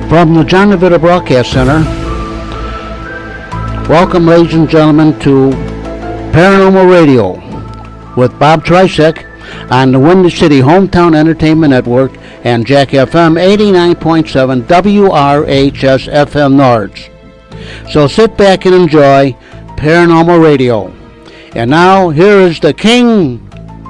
From the John DeVita Broadcast Center, welcome, ladies and gentlemen, to Paranormal Radio with Bob Trisek on the Windy City Hometown Entertainment Network and Jack FM 89.7 WRHS FM Nords. So sit back and enjoy Paranormal Radio. And now, here is the king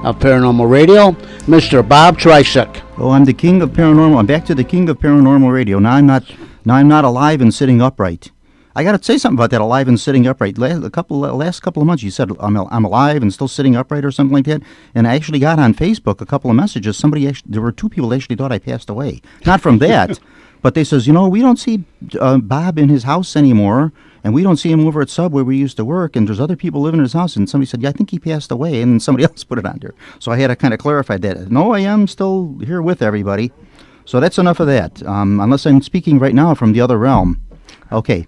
of Paranormal Radio, Mr. Bob Trisek. Oh, I'm the king of paranormal. I'm back to the king of paranormal radio. Now I'm not alive and sitting upright. I got to say something about that, alive and sitting upright. Last couple of months, you said I'm alive and still sitting upright or something like that. And I actually got on Facebook a couple of messages. There were two people that actually thought I passed away. Not from that, but they says, we don't see Bob in his house anymore, and we don't see him over at Subway where we used to work, and there's other people living in his house. And somebody said, yeah, I think he passed away, and then somebody else put it on there. So I had to kind of clarify that. No, I am still here with everybody. So that's enough of that, unless I'm speaking right now from the other realm. Okay.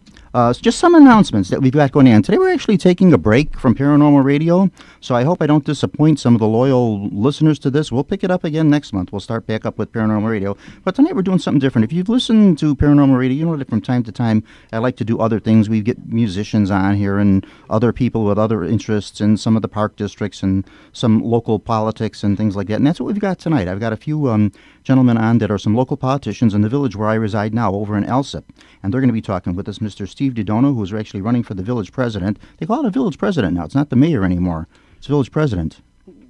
Just some announcements that we've got going on. Today we're actually taking a break from Paranormal Radio, so I hope I don't disappoint some of the loyal listeners to this. We'll pick it up again next month. We'll start back up with Paranormal Radio. But tonight we're doing something different. If you've listened to Paranormal Radio, you know that from time to time I like to do other things. We get musicians on here and other people with other interests in some of the park districts and some local politics and things like that. And that's what we've got tonight. I've got a few gentlemen on that are some local politicians in the village where I reside now, over in Alsip. And they're going to be talking with us, Mr. Steve Didono, who's actually running for the village president. They call it a village president now. It's not the mayor anymore. It's village president.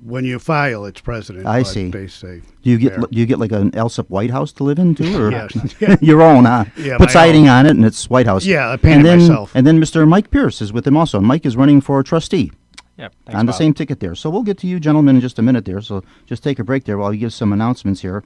When you file, it's president. I see. They say do you get like an Alsip White House to live in too, or yes. Your own? Huh? Yeah, put siding on it, and it's White House. Yeah, I painted myself. And then Mr. Mike Pierce is with him also. And Mike is running for trustee. Yep, on the same ticket there. So we'll get to you gentlemen in just a minute there. So just take a break there while we give some announcements here.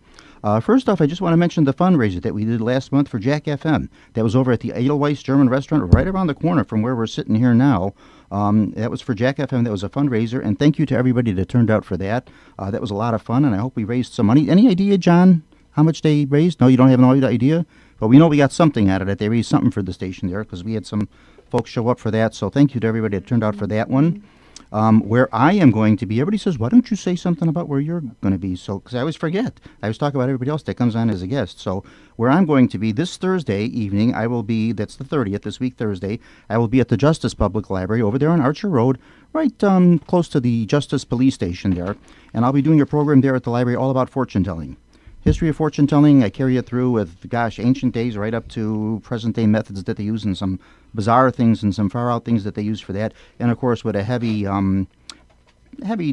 First off, I just want to mention the fundraiser that we did last month for Jack FM. That was over at the Edelweiss German Restaurant right around the corner from where we're sitting here now. That was for Jack FM. That was a fundraiser, and thank you to everybody that turned out for that. That was a lot of fun, and I hope we raised some money. Any idea, John, how much they raised? No, you don't have no idea? But we know we got something out of it. They raised something for the station there because we had some folks show up for that. So thank you to everybody that turned out for that one. Where I am going to be, everybody says, why don't you say something about where you're going to be? So, because I always forget. I always talk about everybody else that comes on as a guest. So, where I'm going to be this Thursday evening, I will be, that's the 30th, this week Thursday, I will be at the Justice Public Library over there on Archer Road, right close to the Justice Police Station there. And I'll be doing a program there at the library all about fortune telling. History of fortune telling, I carry it through with, ancient days right up to present day methods that they use and some bizarre things and some far out things that they use for that. And of course with a heavy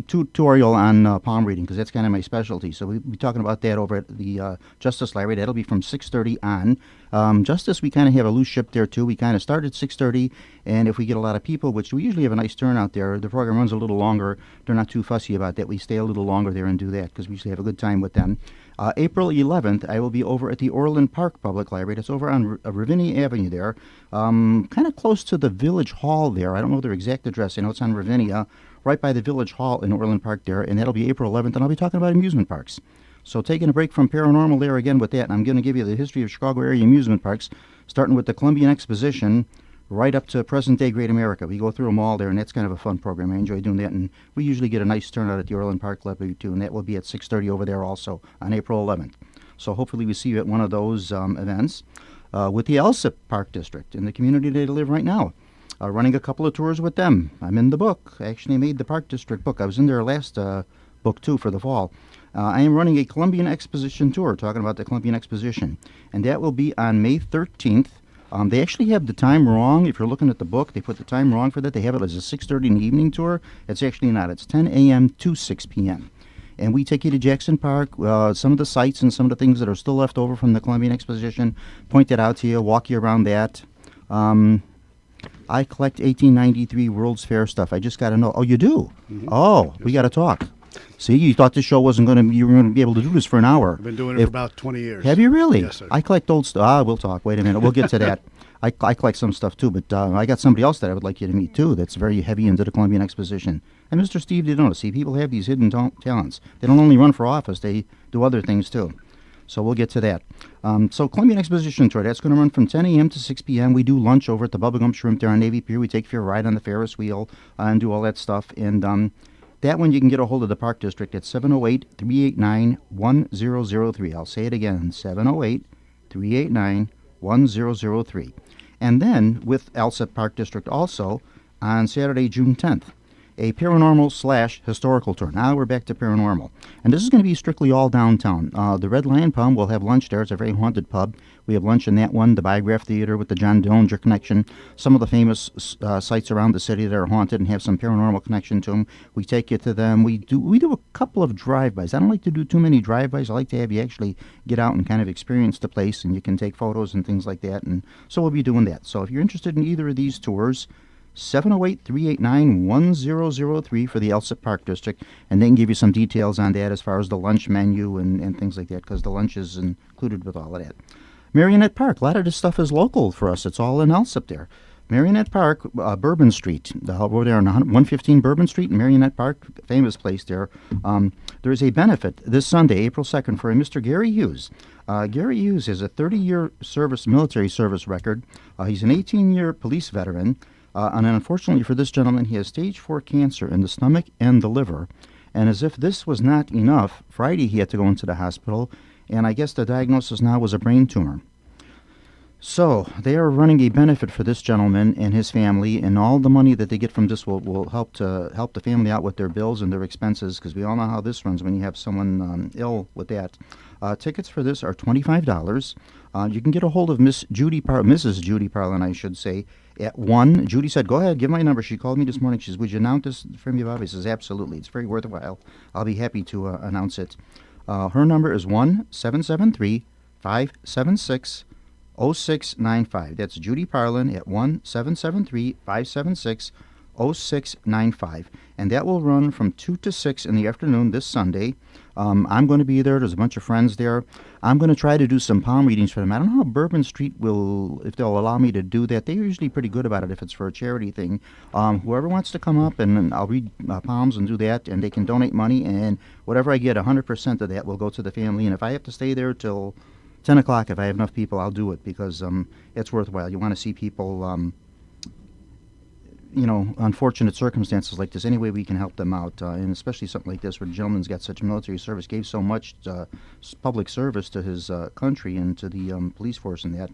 tutorial on palm reading, because that's kind of my specialty. So we'll be talking about that over at the Justice Library. That'll be from 6:30 on. Justice, we kind of have a loose ship there too. We kind of start at 6:30, and if we get a lot of people, which we usually have a nice turnout there, the program runs a little longer. They're not too fussy about that. We stay a little longer there and do that because we usually have a good time with them. April 11th, I will be over at the Orland Park Public Library. That's over on Ravinia Avenue there, kind of close to the Village Hall there. I don't know their exact address. I know it's on Ravinia, right by the Village Hall in Orland Park there, and that'll be April 11th, and I'll be talking about amusement parks. So taking a break from paranormal there again with that, and I'm going to give you the history of Chicago area amusement parks, starting with the Columbian Exposition, right up to present-day Great America. We go through them all there, and that's kind of a fun program. I enjoy doing that, and we usually get a nice turnout at the Orland Park Library, too, and that will be at 6:30 over there also on April 11th. So hopefully we see you at one of those events. With the Alsip Park District in the community they live right now. Running a couple of tours with them. I'm in the book. I actually made the Park District book. I was in their last book, too, for the fall. I am running a Columbian Exposition tour, talking about the Columbian Exposition, and that will be on May 13th. They actually have the time wrong. If you're looking at the book, they put the time wrong for that. They have it as a 6:30 in the evening tour. It's actually not. It's 10 a.m. to 6 p.m. And we take you to Jackson Park, some of the sites and some of the things that are still left over from the Columbian Exposition, point that out to you, walk you around that. I collect 1893 World's Fair stuff. I just got to know. Oh, you do? Mm-hmm. Oh, we got to talk. See, you thought this show wasn't going to, you were going to be able to do this for an hour. I've been doing it for about 20 years. Have you really? Yes, sir. I collect old stuff. We'll talk. Wait a minute. We'll get to that. I collect some stuff too, but I got somebody else that I would like you to meet too that's very heavy into the Columbian Exposition. And Mr. Steve Didono. See, people have these hidden talents. They don't only run for office, they do other things too. So we'll get to that. So Columbian Exposition Tour, that's going to run from 10 a.m. to 6 p.m. We do lunch over at the Bubblegum Shrimp there on Navy Pier. We take you for a ride on the Ferris wheel and do all that stuff. And that one you can get a hold of the Park District at 708-389-1003. I'll say it again, 708-389-1003. 1003. And then with Alsip Park District also on Saturday, June 10th, a paranormal/historical tour. Now we're back to paranormal. And this is going to be strictly all downtown. The Red Lion Pub will have lunch there. It's a very haunted pub. We have lunch in that one, the Biograph Theater with the John Dillinger connection, some of the famous sites around the city that are haunted and have some paranormal connection to them. We take you to them. We do a couple of drive-bys. I don't like to do too many drive-bys. I like to have you actually get out and kind of experience the place, and you can take photos and things like that. And so we'll be doing that. So if you're interested in either of these tours, 708-389-1003 for the Alsip Park District, and they can give you some details on that as far as the lunch menu and things like that, because the lunch is included with all of that. Marionette Park, a lot of this stuff is local for us. It's all in Alsip there. Marionette Park, Bourbon Street, over there on 115 Bourbon Street in Marionette Park, famous place there. There is a benefit this Sunday, April 2nd, for a Mr. Gary Hughes. Gary Hughes has a 30-year military service record. He's an 18-year police veteran. And unfortunately for this gentleman, he has stage 4 cancer in the stomach and the liver. And as if this was not enough, Friday he had to go into the hospital, and I guess the diagnosis now was a brain tumor. So they are running a benefit for this gentleman and his family, and all the money that they get from this will help the family out with their bills and their expenses, because we all know how this runs when you have someone ill with that. Tickets for this are $25. You can get a hold of Mrs. Judy Parlin, I should say, at 1. Judy said, go ahead, give my number. She called me this morning. She says, would you announce this for me, Bob? He says, absolutely. It's very worthwhile. I'll be happy to announce it. Her number is 1-773-576-0695. That's Judy Parlin at 1-773-576-0695. And that will run from 2 to 6 in the afternoon this Sunday. I'm going to be there. There's a bunch of friends there. I'm going to try to do some palm readings for them. I don't know how Bourbon Street if they'll allow me to do that. They're usually pretty good about it if it's for a charity thing. Whoever wants to come up, and I'll read palms and do that, and they can donate money, and whatever I get, 100% of that will go to the family. And if I have to stay there till 10 o'clock, if I have enough people, I'll do it, because it's worthwhile. You want to see people unfortunate circumstances like this, any way we can help them out, and especially something like this where the gentleman's got such military service, gave so much public service to his country and to the police force and that.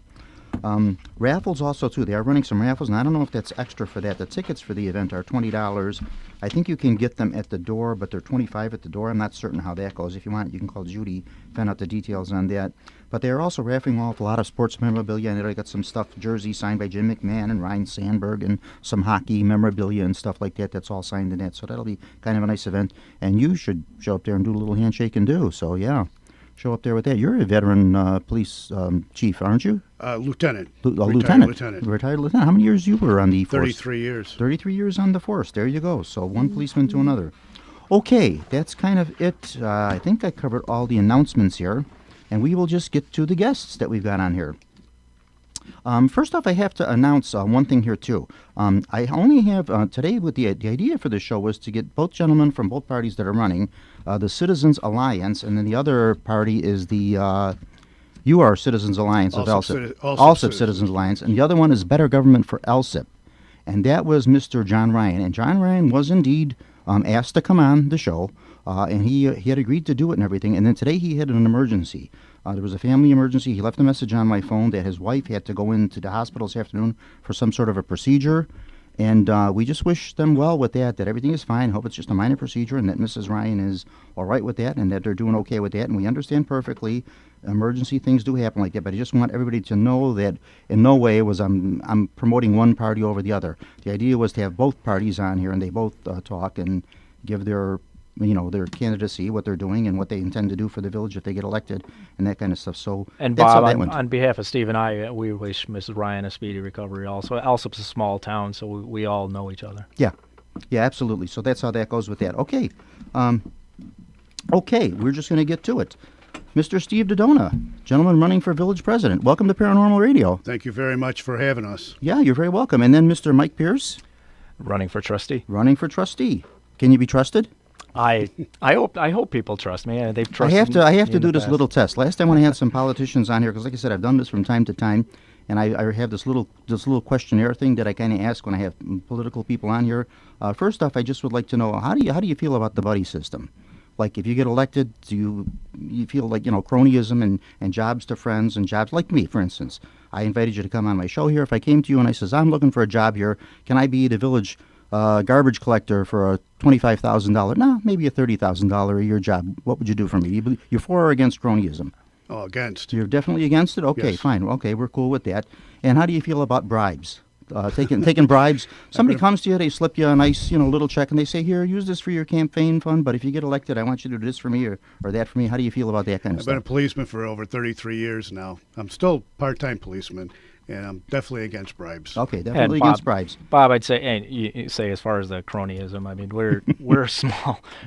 Raffles also, too. They are running some raffles, and I don't know if that's extra for that. The tickets for the event are $20. I think you can get them at the door, but they're $25 at the door. I'm not certain how that goes. If you want, you can call Judy, find out the details on that. But they are also raffling off a lot of sports memorabilia, and they got some stuffed jerseys signed by Jim McMahon and Ryan Sandberg, and some hockey memorabilia and stuff like that. That's all signed in that. So that'll be kind of a nice event. And you should show up there and do a little handshake and do. So, yeah. Show up there with that. You're a veteran police chief, aren't you? Lieutenant. Lieutenant. Retired lieutenant. How many years you were on the force? 33 years. 33 years on the force. There you go. So one policeman to another. Okay, that's kind of it. I think I covered all the announcements here, and we will just get to the guests that we've got on here. First off, I have to announce one thing here, too. I only have, today, with the idea for the show was to get both gentlemen from both parties that are running, the Citizens Alliance, and then the other party is the UR Citizens Alliance of Alsip. Alsip Citizens Alliance. And the other one is Better Government for Alsip. And that was Mr. John Ryan. And John Ryan was indeed asked to come on the show, and he had agreed to do it and everything. And then today he had an emergency. There was a family emergency. He left a message on my phone that his wife had to go into the hospital this afternoon for some sort of a procedure. And we just wish them well with that everything is fine. Hope it's just a minor procedure, and that Mrs. Ryan is all right with that, and that they're doing okay with that. And we understand perfectly emergency things do happen like that. But I just want everybody to know that in no way was I'm promoting one party over the other. The idea was to have both parties on here, and they both talk and give their candidacy, what they're doing, and what they intend to do for the village if they get elected, and that kind of stuff. So, and that's Bob, how that went. on behalf of Steve and I, we wish Mrs. Ryan a speedy recovery also. Alsip's a small town, so we all know each other. Yeah, absolutely. So that's how that goes with that. Okay, we're just going to get to it. Mr. Steve Dodona, gentleman running for village president. Welcome to Paranormal Radio. Thank you very much for having us. Yeah, you're very welcome. And then Mr. Mike Pierce. Running for trustee. Running for trustee. Can you be trusted? I hope people trust me. They've trusted I have me to in do the this past. little test. Last time when I had some politicians on here, because like I said, I've done this from time to time, and I have this little questionnaire thing that I kind of ask when I have political people on here. First off, I just would like to know how do you feel about the buddy system? Like if you get elected, do you feel like, cronyism and jobs to friends and jobs like me, for instance? I invited you to come on my show here. If I came to you and I says, I'm looking for a job here, can I be the village garbage collector for a $25,000, no, maybe a $30,000 a year job? What would you do for me? You're for or against cronyism? Oh, against. You're definitely against it? Okay, Yes. fine. Okay, we're cool with that. And how do you feel about bribes? Taking bribes. Somebody comes to you, they slip you a nice, little check, and they say, here, use this for your campaign fund, but if you get elected, I want you to do this for me or that for me. How do you feel about that kind of I've been a stuff? policeman for over 33 years now. I'm still part-time policeman, and I'm definitely against bribes. Okay, definitely Bob- against bribes. Bob, I'd say, and you say as far as the cronyism, I mean, we're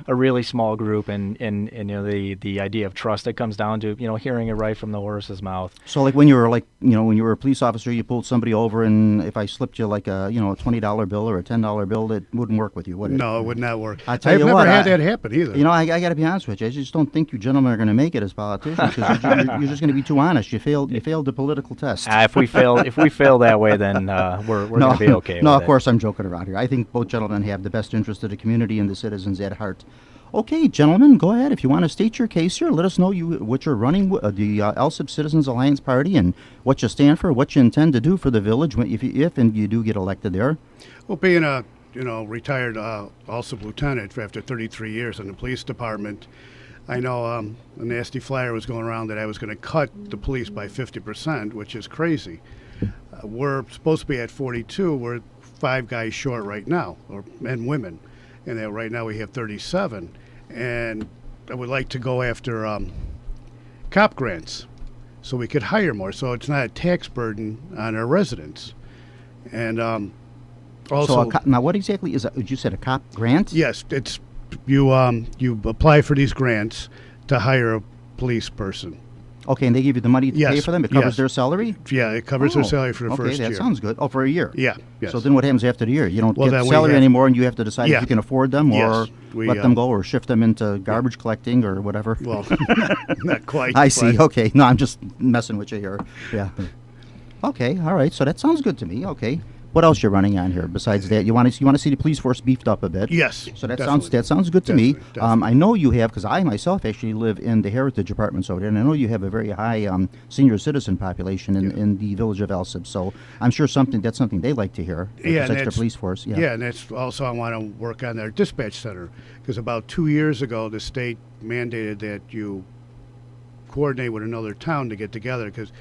a really small group, and the idea of trust, it comes down to hearing it right from the horse's mouth. So like when you were a police officer, you pulled somebody over, and if I slipped you like a $20 bill or a $10 bill, it wouldn't work with you, would it? No, it would not work. I tell I've you never what, had that happen either. I got to be honest with you. I just don't think you gentlemen are going to make it as politicians because you're just going to be too honest. You failed the political test. If we fail that way, then we're going to be okay. No, with of course I'm joking around here. I think both gentlemen have the best interest of the community and the citizens at heart. Okay, gentlemen, go ahead. If you want to state your case here, let us know what you're running, the ELSIP Citizens Alliance Party, and what you stand for, what you intend to do for the village if you do get elected there. Well, being a retired ALSIP lieutenant after 33 years in the police department, I know a nasty flyer was going around that I was going to cut the police by 50%, which is crazy. We're supposed to be at 42. We're 5 guys short right now, and women. And that right now we have 37. And I would like to go after cop grants so we could hire more, so it's not a tax burden on our residents. And also, So now what exactly is that? You said a cop grant? yes, it's you apply for these grants to hire a police person. Okay, and they give you the money to Yes, pay for them? It covers yes. their salary? Yeah, it covers their salary for the okay, first that year. sounds good. Oh, for a year? Yeah, yes. So then what happens after the year? You don't Well, get then we salary have- anymore, and you have to decide if Yeah. you can afford them or Yes, we, let them go or shift them into garbage collecting or whatever. Well, not quite. I see. but- Okay. No, I'm just messing with you here. Yeah. Okay. All right. So that sounds good to me. Okay. What else you're running on here besides that? You want to see the police force beefed up a bit? Yes. So that definitely. sounds good to me. Definitely. I know you have, because I myself actually live in the Heritage Apartments over there, and I know you have a very high senior citizen population in the village of Elsip. So I'm sure that's something they like to hear. Yeah, and extra that's- police force. Yeah. Yeah, and that's also I want to work on their dispatch center because about 2 years ago the state mandated that you coordinate with another town to get together because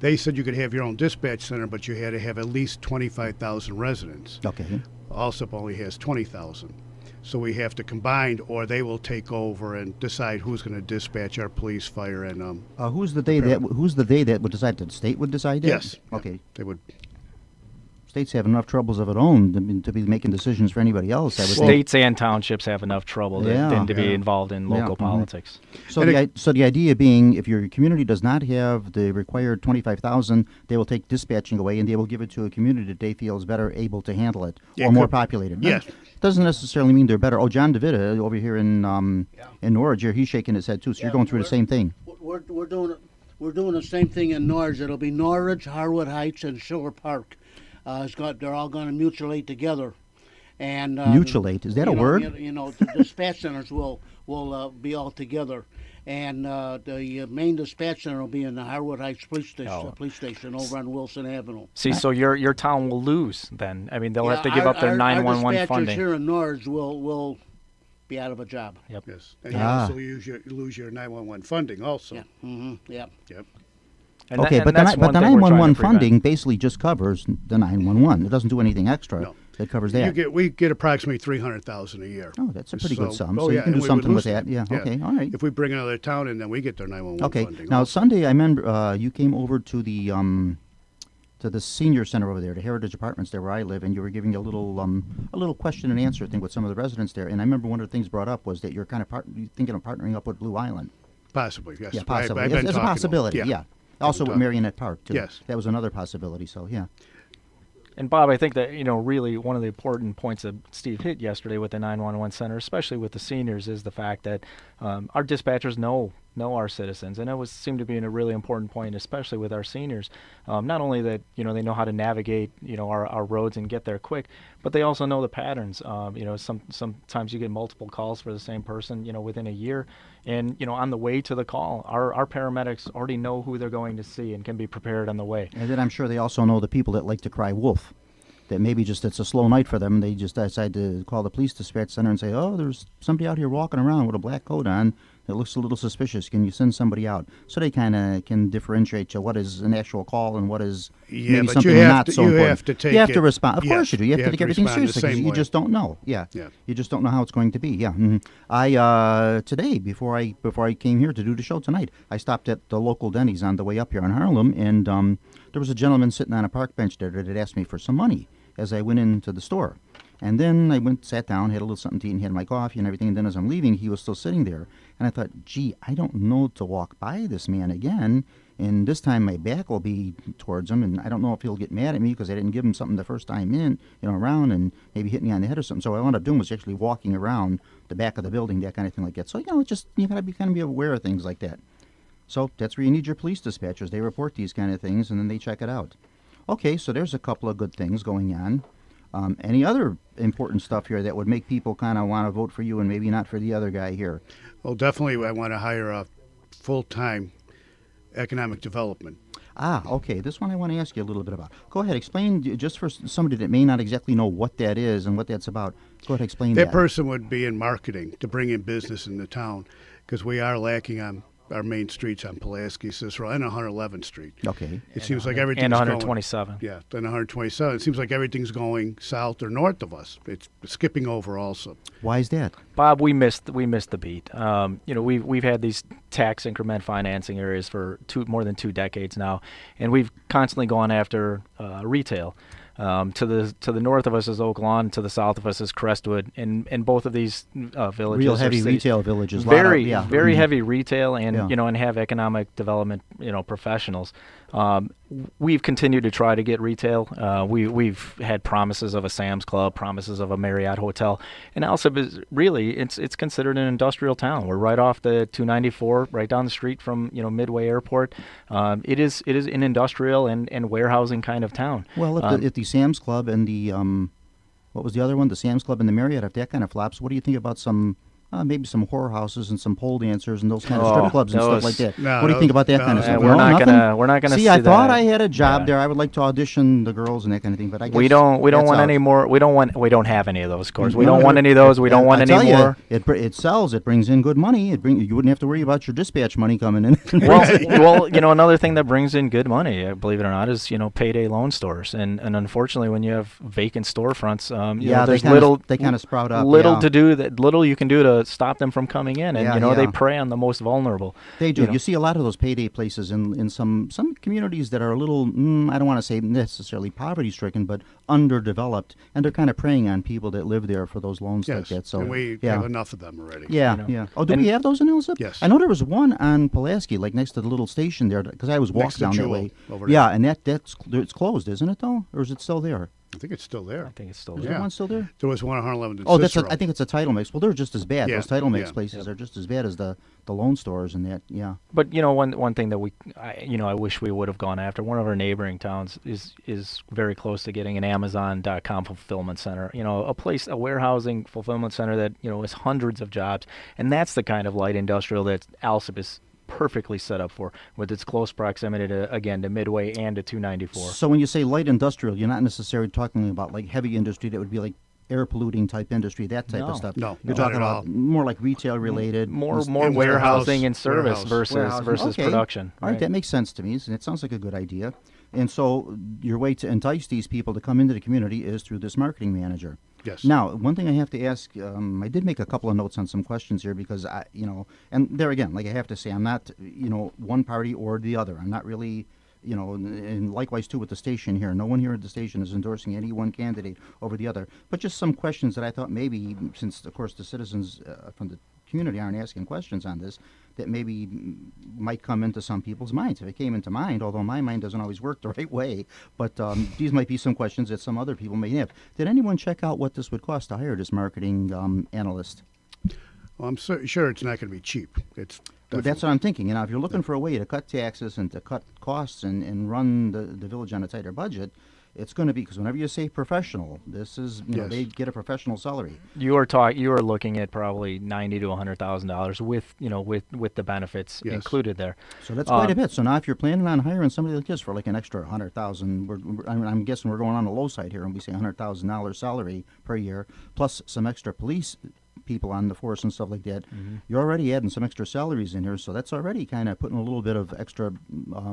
they said you could have your own dispatch center, but you had to have at least 25,000 residents. Okay. ALSIP only has 20,000. So we have to combine, or they will take over and decide who's going to dispatch our police, fire, and Who's the they that would decide? The state would decide that? yes. Okay. They would. States have enough troubles of its own to be making decisions for anybody else. I would think. States and townships have enough trouble than to be Yeah. involved in Yeah, local mhm. politics. So And the idea being, if your community does not have the required 25,000, they will take dispatching away and they will give it to a community that they feel is better able to handle it Yeah, or more could- populated. yes. Doesn't necessarily mean they're better. Oh, John DeVita over here in Norwich, he's shaking his head too. So you're going through the same thing. We're doing the same thing in Norwich. It'll be Norwich, Harwood Heights, and Silver Park. They're all going to mutualate together, and Mutualate? Is that a word? The dispatch centers will be all together, and the main dispatch center will be in the Harwood Heights police station over on Wilson Avenue. See, so your town will lose then. I mean, they'll have to Yeah, give up their our 911 dispatchers funding. here in Norwich will be out of a job. Yep. Yes. And you Ah. also lose your 911 funding also. Yeah. Mm-hmm. Yeah. Yep. And Okay, and but that's the one thing we're trying to 911 prevent. funding basically just covers the 911. It doesn't do anything extra. No. It covers that. We get approximately 300,000 a year. Oh, that's a pretty good sum. Oh, So you yeah, can do and we would something with lose that. Yeah. Yeah. Okay. All right. If we bring another town in, then we get their 911 Okay. funding. Now also. Sunday, I remember you came over to the senior center over there, the Heritage Apartments there where I live, and you were giving a little question and answer thing with some of the residents there. And I remember one of the things brought up was that you're kind of thinking of partnering up with Blue Island. Possibly, yes. Yeah, possibly. I've been It's a talking to them. possibility. Yeah. Also with talking. Marionette Park too. Yes. That was another possibility. So yeah. And Bob, I think that really one of the important points that Steve hit yesterday with the 911 center, especially with the seniors, is the fact that our dispatchers know know our citizens, and that seemed to be a really important point, especially with our seniors. Not only that they know how to navigate our roads and get there quick, but they also know the patterns. Sometimes you get multiple calls for the same person within a year, and on the way to the call, our paramedics already know who they're going to see and can be prepared on the way. And then I'm sure they also know the people that like to cry wolf. That maybe just it's a slow night for them, and they just decide to call the police dispatch center and say, "Oh, there's somebody out here walking around with a black coat on. It looks a little suspicious. Can you send somebody out?" So they kind of can differentiate what is an actual call and what is maybe but something you have not to, so you important. have to take you have it, to respond. Of yes, course you do. You have to take everything respond the seriously because same you way. just don't know. Yeah. You just don't know how it's going to be. Yeah. I today before I came here to do the show tonight, I stopped at the local Denny's on the way up here in Harlem, and there was a gentleman sitting on a park bench there that had asked me for some money as I went into the store. And then I sat down, had a little something to eat, and had my coffee and everything. And then as I'm leaving, he was still sitting there. And I thought, gee, I don't know to walk by this man again. And this time my back will be towards him. And I don't know if he'll get mad at me because I didn't give him something the first time around, and maybe hit me on the head or something. So what I wound up doing was actually walking around the back of the building, that kind of thing like that. So, you got to kind of be aware of things like that. So that's where you need your police dispatchers. They report these kind of things, and then they check it out. Okay, so there's a couple of good things going on. Any other important stuff here that would make people kind of want to vote for you and maybe not for the other guy here? Well, definitely I want to hire a full-time economic development. Okay. This one I want to ask you a little bit about. Go ahead. Explain, just for somebody that may not exactly know what that is and what that's about. Go ahead, explain that. That person would be in marketing to bring in business in the town, because we are lacking on our main streets on Pulaski, Cicero, and 111th Street. Okay. It seems like everything's and 127. Yeah, and 127. It seems like everything's going south or north of us. It's skipping over also. Why is that? Bob, we missed the beat. We've had these tax increment financing areas for more than 2 decades now, and we've constantly gone after retail. To the north of us is Oak Lawn, to the south of us is Crestwood, and both of these villages Real are heavy cities. retail villages. Very Mm-hmm. heavy retail, and Yeah. and have economic development professionals. We've continued to try to get retail. We've had promises of a Sam's Club, promises of a Marriott hotel, and Alsip is really it's considered an industrial town. We're right off the 294, right down the street from Midway Airport. It is an industrial and warehousing kind of town. Well, if the Sam's Club and the what was the other one? The Sam's Club and the Marriott. If that kind of flops, what do you think about some? Maybe some whorehouses and some pole dancers and those kind of strip clubs and stuff like that. No, what do you think about that kind of stuff? We're not gonna see. see I thought that. I had a job Yeah. there. I would like to audition the girls and that kind of thing, but I guess We don't that's want out. any more. We don't have any of those cars. We No, don't no, want any of those. We don't want I any tell you, more. it sells. It brings in good money. You wouldn't have to worry about your dispatch money coming in. Well, another thing that brings in good money, believe it or not, is payday loan stores, and unfortunately, when you have vacant storefronts, there's they kind of sprout up. little yeah. to do that. Little you can do to stop them from coming in, and Yeah, they yeah. prey on the most vulnerable. They do. You see a lot of those payday places in some communities that are a little, I don't want to say necessarily poverty-stricken, but underdeveloped, and they're kind of preying on people that live there for those loans like Yes, that. So and we yeah. have enough of them already. Yeah, yeah. Oh, do And- we have those in Elsip? Yes. I know there was one on Pulaski, like next to the little station there, because I was Next walking to down that Jewel, way. over there. Yeah, and it's closed, isn't it though, or is it still there? I think it's still there. I think it's still Is there. there one still there? There was one on 111 in Oh, Cicero. I think it's a title mix. Well, they're just as bad. Yeah, Those title mix yeah. places are just as bad as the loan stores and that. Yeah. But one thing that I wish we would have gone after. One of our neighboring towns is very close to getting an Amazon.com fulfillment center. A warehousing fulfillment center that is hundreds of jobs, and that's the kind of light industrial that Alsip is perfectly set up for, with its close proximity to Midway and to 294. So when you say light industrial, you're not necessarily talking about like heavy industry that would be like air polluting type industry, that type No. of stuff. No, You're not talking at about all. more like retail related. More And warehousing warehouse- and service warehouse. Warehousing. versus Okay. production. All right, that makes sense to me, and it sounds like a good idea. And so your way to entice these people to come into the community is through this marketing manager. Yes. Now, one thing I have to ask, I did make a couple of notes on some questions here because and there again, like I have to say, I'm not, one party or the other. I'm not really, and likewise too with the station here. No one here at the station is endorsing any one candidate over the other. But just some questions that I thought maybe, since of course the citizens from the community aren't asking questions on this, that maybe might come into some people's minds. If it came into mind, although my mind doesn't always work the right way, but these might be some questions that some other people may have. Did anyone check out what this would cost to hire this marketing analyst? Well, I'm sure it's not going to be cheap. It's But that's what I'm thinking. You know, if you're looking for a way to cut taxes and to cut costs and run the village on a tighter budget, it's going to be, because whenever you say professional, this is, you know, Yes. they get a professional salary. You are looking at probably $90,000 to $100,000 with with the benefits Yes. included there. So that's quite a bit. So now if you're planning on hiring somebody like this for like an extra 100,000, I'm guessing we're going on the low side here and we say $100,000 salary per year, plus some extra police people on the force and stuff like that. You're already adding some extra salaries in here, so that's already kind of putting a little bit of extra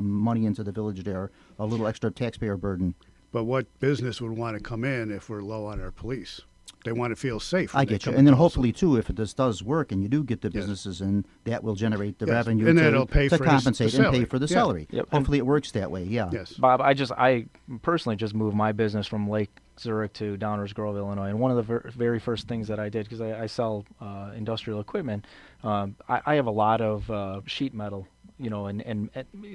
money into the village there, a little extra taxpayer burden. But what business would want to come in if we're low on our police? They want to feel safe. I when they get you. come And then to us. hopefully, too, if this does work and you do get the Yes. businesses in, that will generate the Yes. revenue And to, that'll pay to for the compensate and pay salary. for the Yeah. salary. Yep. Hopefully it works that way, yeah. Yes. Bob, I personally just moved my business from Lake Zurich to Downers Grove, Illinois, and one of the very first things that I did, because I sell industrial equipment, I have a lot of sheet metal, you know, and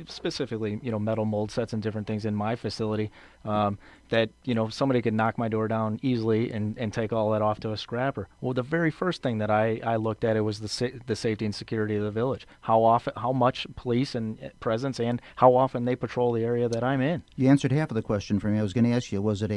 specifically, you know, metal mold sets and different things in my facility that, you know, somebody could knock my door down easily and take all that off to a scrapper. Well, the very first thing that I looked at, it was the safety and security of the village. How much police and presence, and how often they patrol the area that I'm in. You answered half of the question for me. I was going to ask you, was it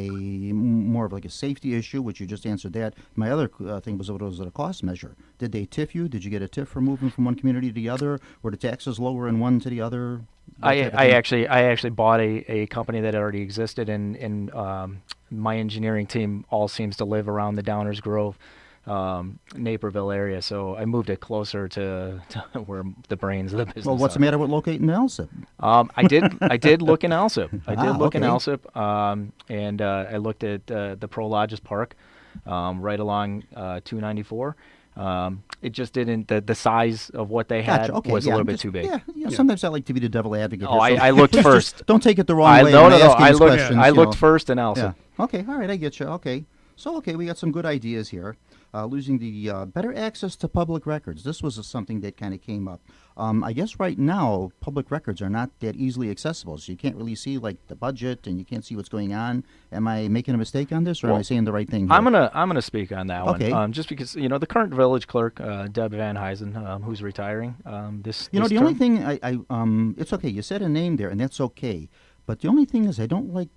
more of like a safety issue, which you just answered that. My other thing was it a cost measure? Did they TIF you? Did you get a TIF for moving from one community to the other? Were the taxes lower in one to the other? I actually bought a company that already existed, and my engineering team all seems to live around the Downers Grove, Naperville area. So I moved it closer to where the brains of the business. Well, what's the matter with locating in Elsip? I did look in Alsip. I did look in okay. Alsip, and I looked at the Pro Lodges Park, right along 294. It just didn't. The size of what they had Gotcha. Okay, was a yeah, little I'm bit just- too big. Yeah, you know, sometimes I like to be the devil advocate. Oh, here, so I looked first. Don't take it the wrong I way. no when no I no. ask you I these looked. questions, I you looked know. first in Alsip. Yeah. Okay. All right. I get you. Okay. So, we got some good ideas here. Losing the better access to public records. This was something that kind of came up. I guess right now, public records are not that easily accessible, so you can't really see like the budget and you can't see what's going on. Am I making a mistake on this, or am I saying the right thing here? I'm gonna speak on that Okay. one. Just because, you know, the current village clerk, Deb Van Huysen, who's retiring. This You know, this the only term. thing it's okay. You said a name there, and that's okay. But the only thing is, I don't like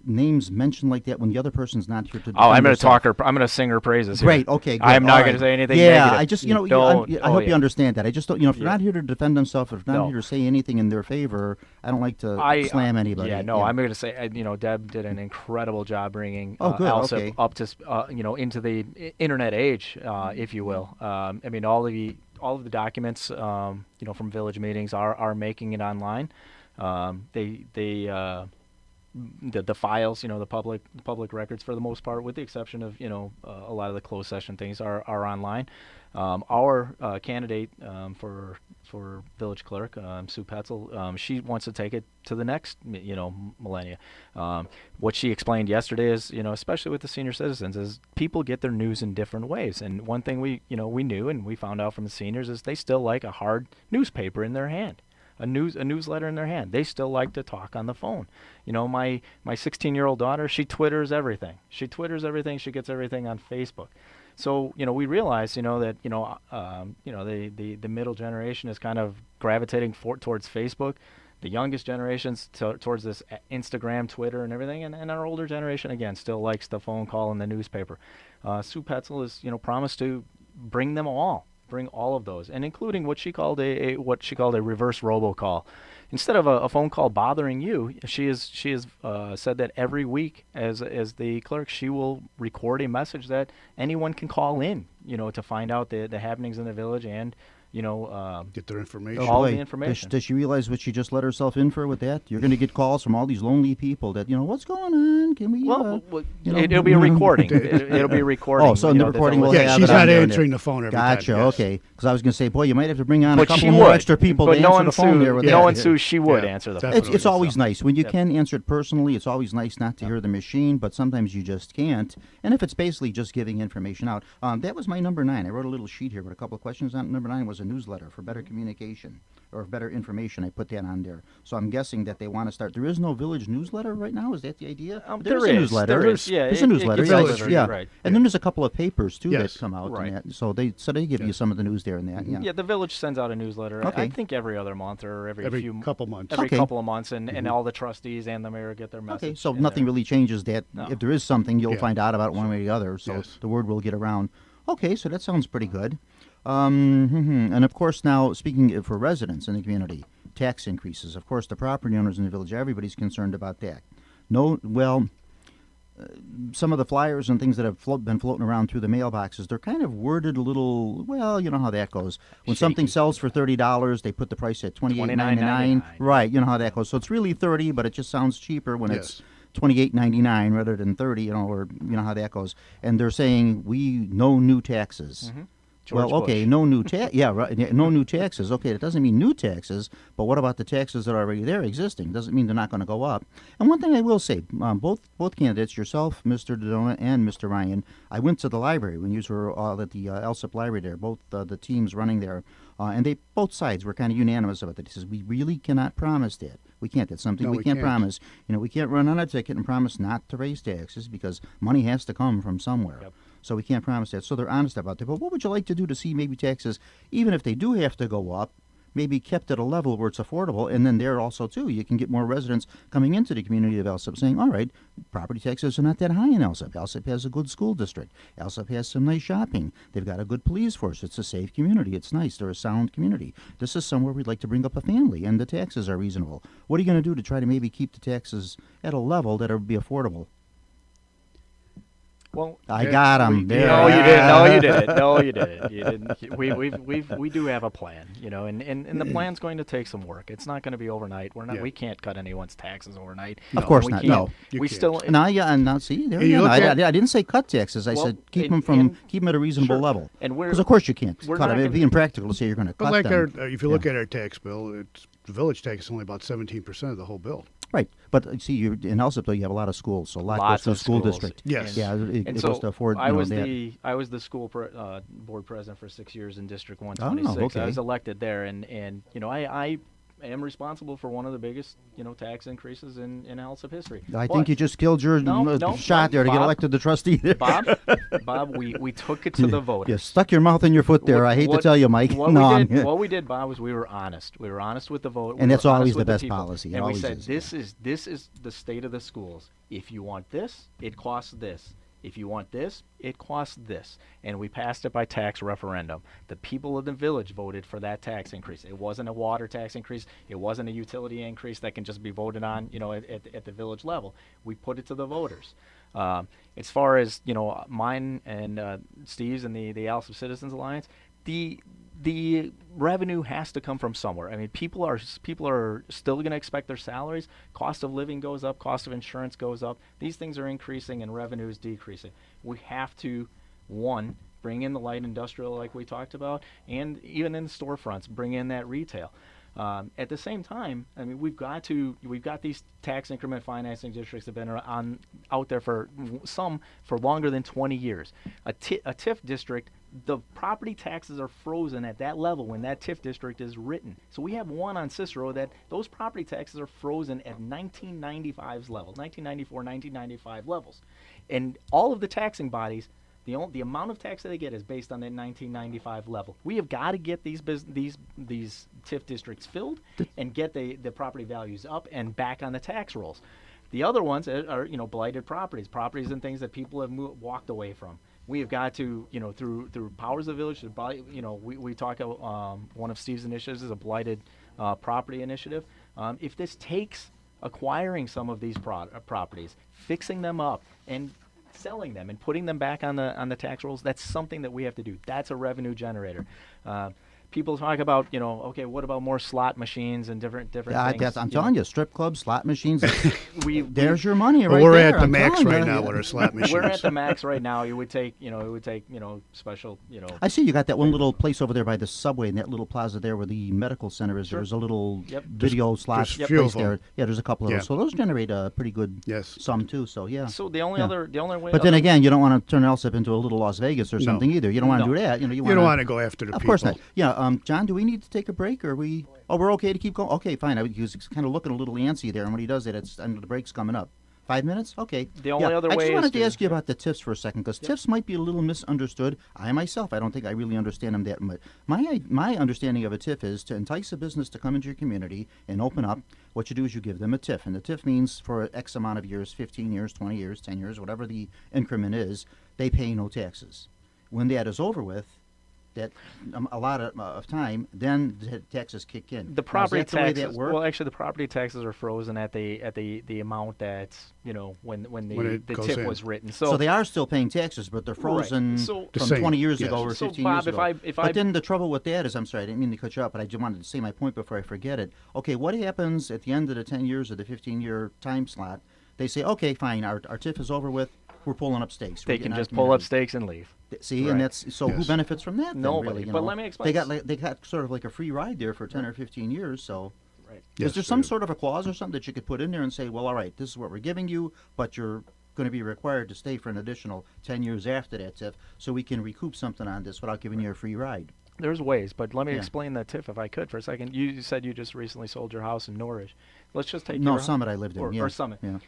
names mentioned like that when the other person's not here to. Oh, I'm defend gonna herself. I'm gonna sing her praises. Here. Great. Okay. Good. I'm all not right. gonna say anything Yeah, negative. I just, you know, Don't. I hope you yeah. understand that. I just don't, you know, if you're Yeah. not here to defend themselves, if you're not No. here to say anything in their favor, I don't like to slam anybody. Yeah, no, I'm going to say, you know, Deb did an incredible job bringing Oh, good, Alsip okay. up to, you know, into the internet age, if you will. I mean, all of the documents, you know, from village meetings are making it online. The files, you know, the public records for the most part, with the exception of, you know, a lot of the closed session things are online. Our candidate for village clerk, Sue Petzel, she wants to take it to the next, you know, millennia. What she explained yesterday is, you know, especially with the senior citizens, is people get their news in different ways. And one thing we knew and we found out from the seniors is they still like a hard newspaper in their hand. A newsletter in their hand. They still like to talk on the phone. You know, my 16-year-old daughter, she Twitters everything. She gets everything on Facebook. So, you know, we realize, you know, that, the middle generation is kind of gravitating towards Facebook. The youngest generation's towards this Instagram, Twitter, and everything, and our older generation again still likes the phone call and the newspaper. Sue Petzel has, you know, promised to bring them all. Bring all of those, and including what she called a reverse robocall. Instead of a phone call bothering you, she has said that every week, as the clerk, she will record a message that anyone can call in, you know, to find out the happenings in the village and, you know, Get their information. all boy, the information. Does she realize what she just let herself in for with that? You're going to get calls from all these lonely people that, you know, what's going on? Can we? Well, you know, it'll be a recording. It'll be a recording. Oh, so you the know, that's recording all will it have Yeah, it she's on not there. answering the phone every Gotcha. time. Yes. Okay. Because I was going to say, boy, you might have to bring on a But couple she more would. extra people But to no answer one the phone there. Sue, With Yeah. no that. one Sue, she would Yeah, answer the definitely. phone. It's always So, nice when you yeah. can answer it personally. It's always nice not to hear the machine, but sometimes you just can't. And if it's basically just giving information out, that was my number 9. I wrote a little sheet here with a couple of questions on it. Number 9 was a newsletter for better communication or better information. I put that on there. So I'm guessing that they want to start. There is no village newsletter right now. Is that the idea? There is is a newsletter. There is. Yeah, there's a newsletter. It Yeah, gets yeah. right. And then there's a couple of papers too Yes. that come out. Right. And that, so they give you some of the news there and that. Yeah. Yeah, the village sends out a newsletter. Okay. I think every other month or every few couple months. every Okay. couple of months, and all the trustees and the mayor get their message. Okay, so in nothing there. really changes that. No. If there is something, you'll Yeah. find out about it one way or the other. So Yes. the word will get around. Okay, so that sounds pretty good. And of course, now speaking for residents in the community, tax increases. Of course, the property owners in the village, everybody's concerned about that. Some of the flyers and things that have been floating around through the mailboxes, they're kind of worded a little, well, you know how that goes. When something sells for $30, they put the price at $28.99. $29.99. Right, you know how that goes. So it's really $30, but it just sounds cheaper when it's Yes. $28.99 rather than $30, or you know how that goes. And they're saying no new taxes. George Well, okay, Bush. no new yeah, right, yeah, no new taxes. Okay, that doesn't mean new taxes, but what about the taxes that are already there existing? Doesn't mean they're not going to go up. And one thing I will say, both candidates, yourself, Mr. Dodona, and Mr. Ryan, I went to the library when you were all at the Elsip Library there, both the teams running there, and both sides were kind of unanimous about that. He says, we really cannot promise that. We can't. That's something No, we we can't can't. promise. We can't run on a ticket and promise not to raise taxes because money has to come from somewhere. Yep. So we can't promise that. So they're honest about that. But what would you like to do to see maybe taxes, even if they do have to go up, maybe kept at a level where it's affordable? And then there also, too, you can get more residents coming into the community of Elsip saying, all right, property taxes are not that high in Elsip. Elsip has a good school district. Elsip has some nice shopping. They've got a good police force. It's a safe community. It's nice. They're a sound community. This is somewhere we'd like to bring up a family, and the taxes are reasonable. What are you going to do to try to maybe keep the taxes at a level that would be affordable? Well, I got him. There. no, you didn't. No, you didn't. No, you didn't. You didn't. We do have a plan, and the plan's going to take some work. It's not going to be overnight. Yeah. We can't cut anyone's taxes overnight. Of course We not. can't- No. You we can't. still. Now, yeah, and now see, there And you again, look at- I didn't say cut taxes. I Well, said keep and- them and- at a reasonable sure. level. And we're- Because of course you can't we're cut not them. It'd be gonna- impractical to say you're going to But cut like them. if you look at our tax bill, the village tax is only about 17% of the whole bill. Right, but see, in Elsip though you have a lot of schools, so a lot Lots goes to the of school schools. district. Yes. Yeah, it And goes so to afford. I was that. I was the school board president for 6 years in District 126. okay. I was elected there, and I am responsible for one of the biggest tax increases in Elsip history. I But- think you just killed your No, shot there to get Bob- elected the trustee. Bob, we took it to the voters. You stuck your mouth in your foot there. I hate to tell you, Mike. What we did, Bob, was we were honest. We were honest with the vote. And that's always the best people. policy. It And we always said, is, this is the state of the schools. If you want this, it costs this. If you want this, it costs this. And we passed it by tax referendum. The people of the village voted for that tax increase. It wasn't a water tax increase. It wasn't a utility increase that can just be voted on, at the village level. We put it to the voters. As far as, mine and Steve's and the Elsip Citizens Alliance, the revenue has to come from somewhere. I mean, people are still going to expect their salaries. Cost of living goes up. Cost of insurance goes up. These things are increasing and revenue is decreasing. We have to, one, bring in the light industrial like we talked about, and even in the storefronts, bring in that retail. At the same time, I mean, we've got these tax increment financing districts that have been out there for longer than 20 years. A TIF district, the property taxes are frozen at that level when that TIF district is written. So we have one on Cicero that those property taxes are frozen at 1995's level, 1994, 1995 levels. And all of the taxing bodies, the amount of tax that they get is based on that 1995 level. We have got to get these TIF districts filled and get the property values up and back on the tax rolls. The other ones are blighted properties and things that people have walked away from. We have got to, through Powers of the Village, we talk about one of Steve's initiatives is a blighted property initiative. If this takes acquiring some of these properties, fixing them up, and selling them and putting them back on the tax rolls, that's something that we have to do. That's a revenue generator. People talk about, okay, what about more slot machines and different things? I'm telling you, strip clubs, slot machines. There's we- your money But right we're there. at the I'm max telling right you. now with our slot machines. We're at the max right now. It would take special, I see you got that one little place over there by the subway in that little plaza there where the medical center is. Sure. There's a little Yep. video slot there's few place of 'em. there. Yeah, there's a couple of Yeah. those. So those generate a pretty good Yes. sum too. So yeah. So the only way. But then again, you don't want to turn Elsip into a little Las Vegas or No. something either. You don't want to No. do that. You You don't want to go after the Of people. course not. Yeah, John, do we need to take a break, or are we? Oh, we're okay to keep going. Okay, fine. He was kind of looking a little antsy there, and when he does that, the break's coming up. 5 minutes? Okay. The only other way I just is wanted to to- ask you about the TIFs for a second, because TIFs might be a little misunderstood. I myself, I don't think I really understand them that much. My understanding of a TIF is to entice a business to come into your community and open up. What you do is you give them a TIF, and the TIF means for X amount of years, 15 years, 20 years, 10 years, whatever the increment is, they pay no taxes. When that is over with, that a lot of time, then the taxes kick in. The Now, property is that the way taxes. that works? Well, actually, the property taxes are frozen at the amount that's when When the it goes TIF in. was written. So they are still paying taxes, but they're frozen So- The from same, 20 years yes. ago or So, 15 Bob, years ago. if But I- then the trouble with that is, I'm sorry, I didn't mean to cut you up, but I just wanted to say my point before I forget it. Okay, what happens at the end of the 10 years or the 15-year time slot? They say, okay, fine, our TIF is over with. We're pulling up stakes. they We're can getting our just pull up community. stakes and leave. See, Right. and that's so. Who Yes. benefits from that? Then, Nobody. really, you But know? let me explain. They got sort of like a free ride there for 10 or 15 years. So, Right. Yes, is there we some do. sort of a clause or something that you could put in there and say, well, all right, this is what we're giving you, but you're going to be required to stay for an additional 10 years after that TIF, so we can recoup something on this without giving you a free ride. There's ways, but let me Yeah. explain that TIF if I could for a second. You said you just recently sold your house in Norwich. Let's just take No, your Summit I lived in, or, yeah. or Summit. Yeah.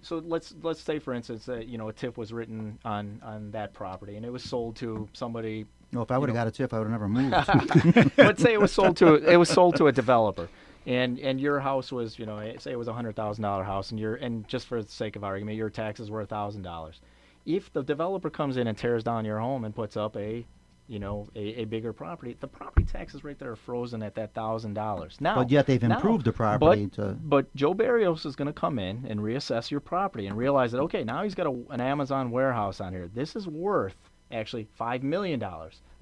So let's say, for instance, that a TIF was written on that property and it was sold to somebody. No, if I would have got a TIF, I would have never moved. Let's say it was sold to a developer, and your house was say it was $100,000 house, and just for the sake of argument, your taxes were $1,000. If the developer comes in and tears down your home and puts up a bigger property, the property taxes right there are frozen at that $1,000. Now, But yet they've improved the property But Joe Barrios is going to come in and reassess your property and realize that now he's got an Amazon warehouse on here. This is worth actually $5 million.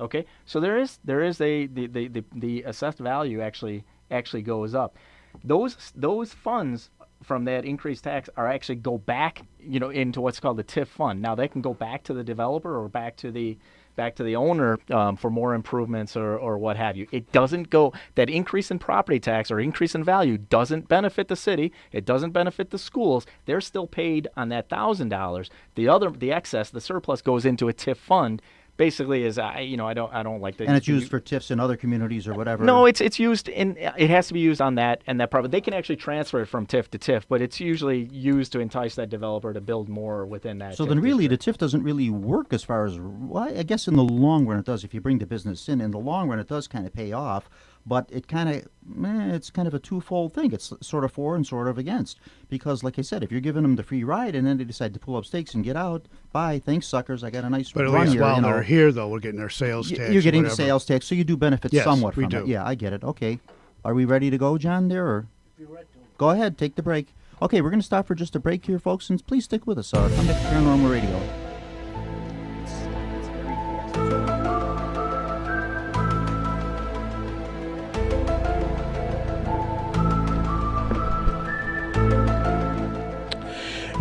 Okay, so there is the assessed value actually goes up. Those funds from that increased tax are actually go back into what's called the TIF fund. Now they can go back to the developer or back to the owner for more improvements or what have you. It doesn't go, that increase in property tax or increase in value doesn't benefit the city. It doesn't benefit the schools. They're still paid on that $1,000. The excess, the surplus goes into a TIF fund. Basically, I don't like that. and it's used for TIFs in other communities or whatever. No, it's used it has to be used on that property. They can actually transfer it from TIF to TIF, but it's usually used to entice that developer to build more within that. So TIF then really district. the TIF doesn't really work as far as, well, I guess in the long run it does. If you bring the business in the long run it does kind of pay off, but it's kind of a twofold thing. It's sort of for and sort of against. Because like I said, if you're giving them the free ride and then they decide to pull up stakes and get out, bye, thanks suckers, I got a nice But at run least here. while they're here, though, we're getting their sales tax. You're getting the whatever. sales tax, so you do benefit Yes, somewhat we from do. it. Yeah, I get it. Okay. Are we ready to go, John, there? Or? Go ahead, take the break. Okay, we're going to stop for just a break here, folks, and please stick with us. Come back to Paranormal Radio.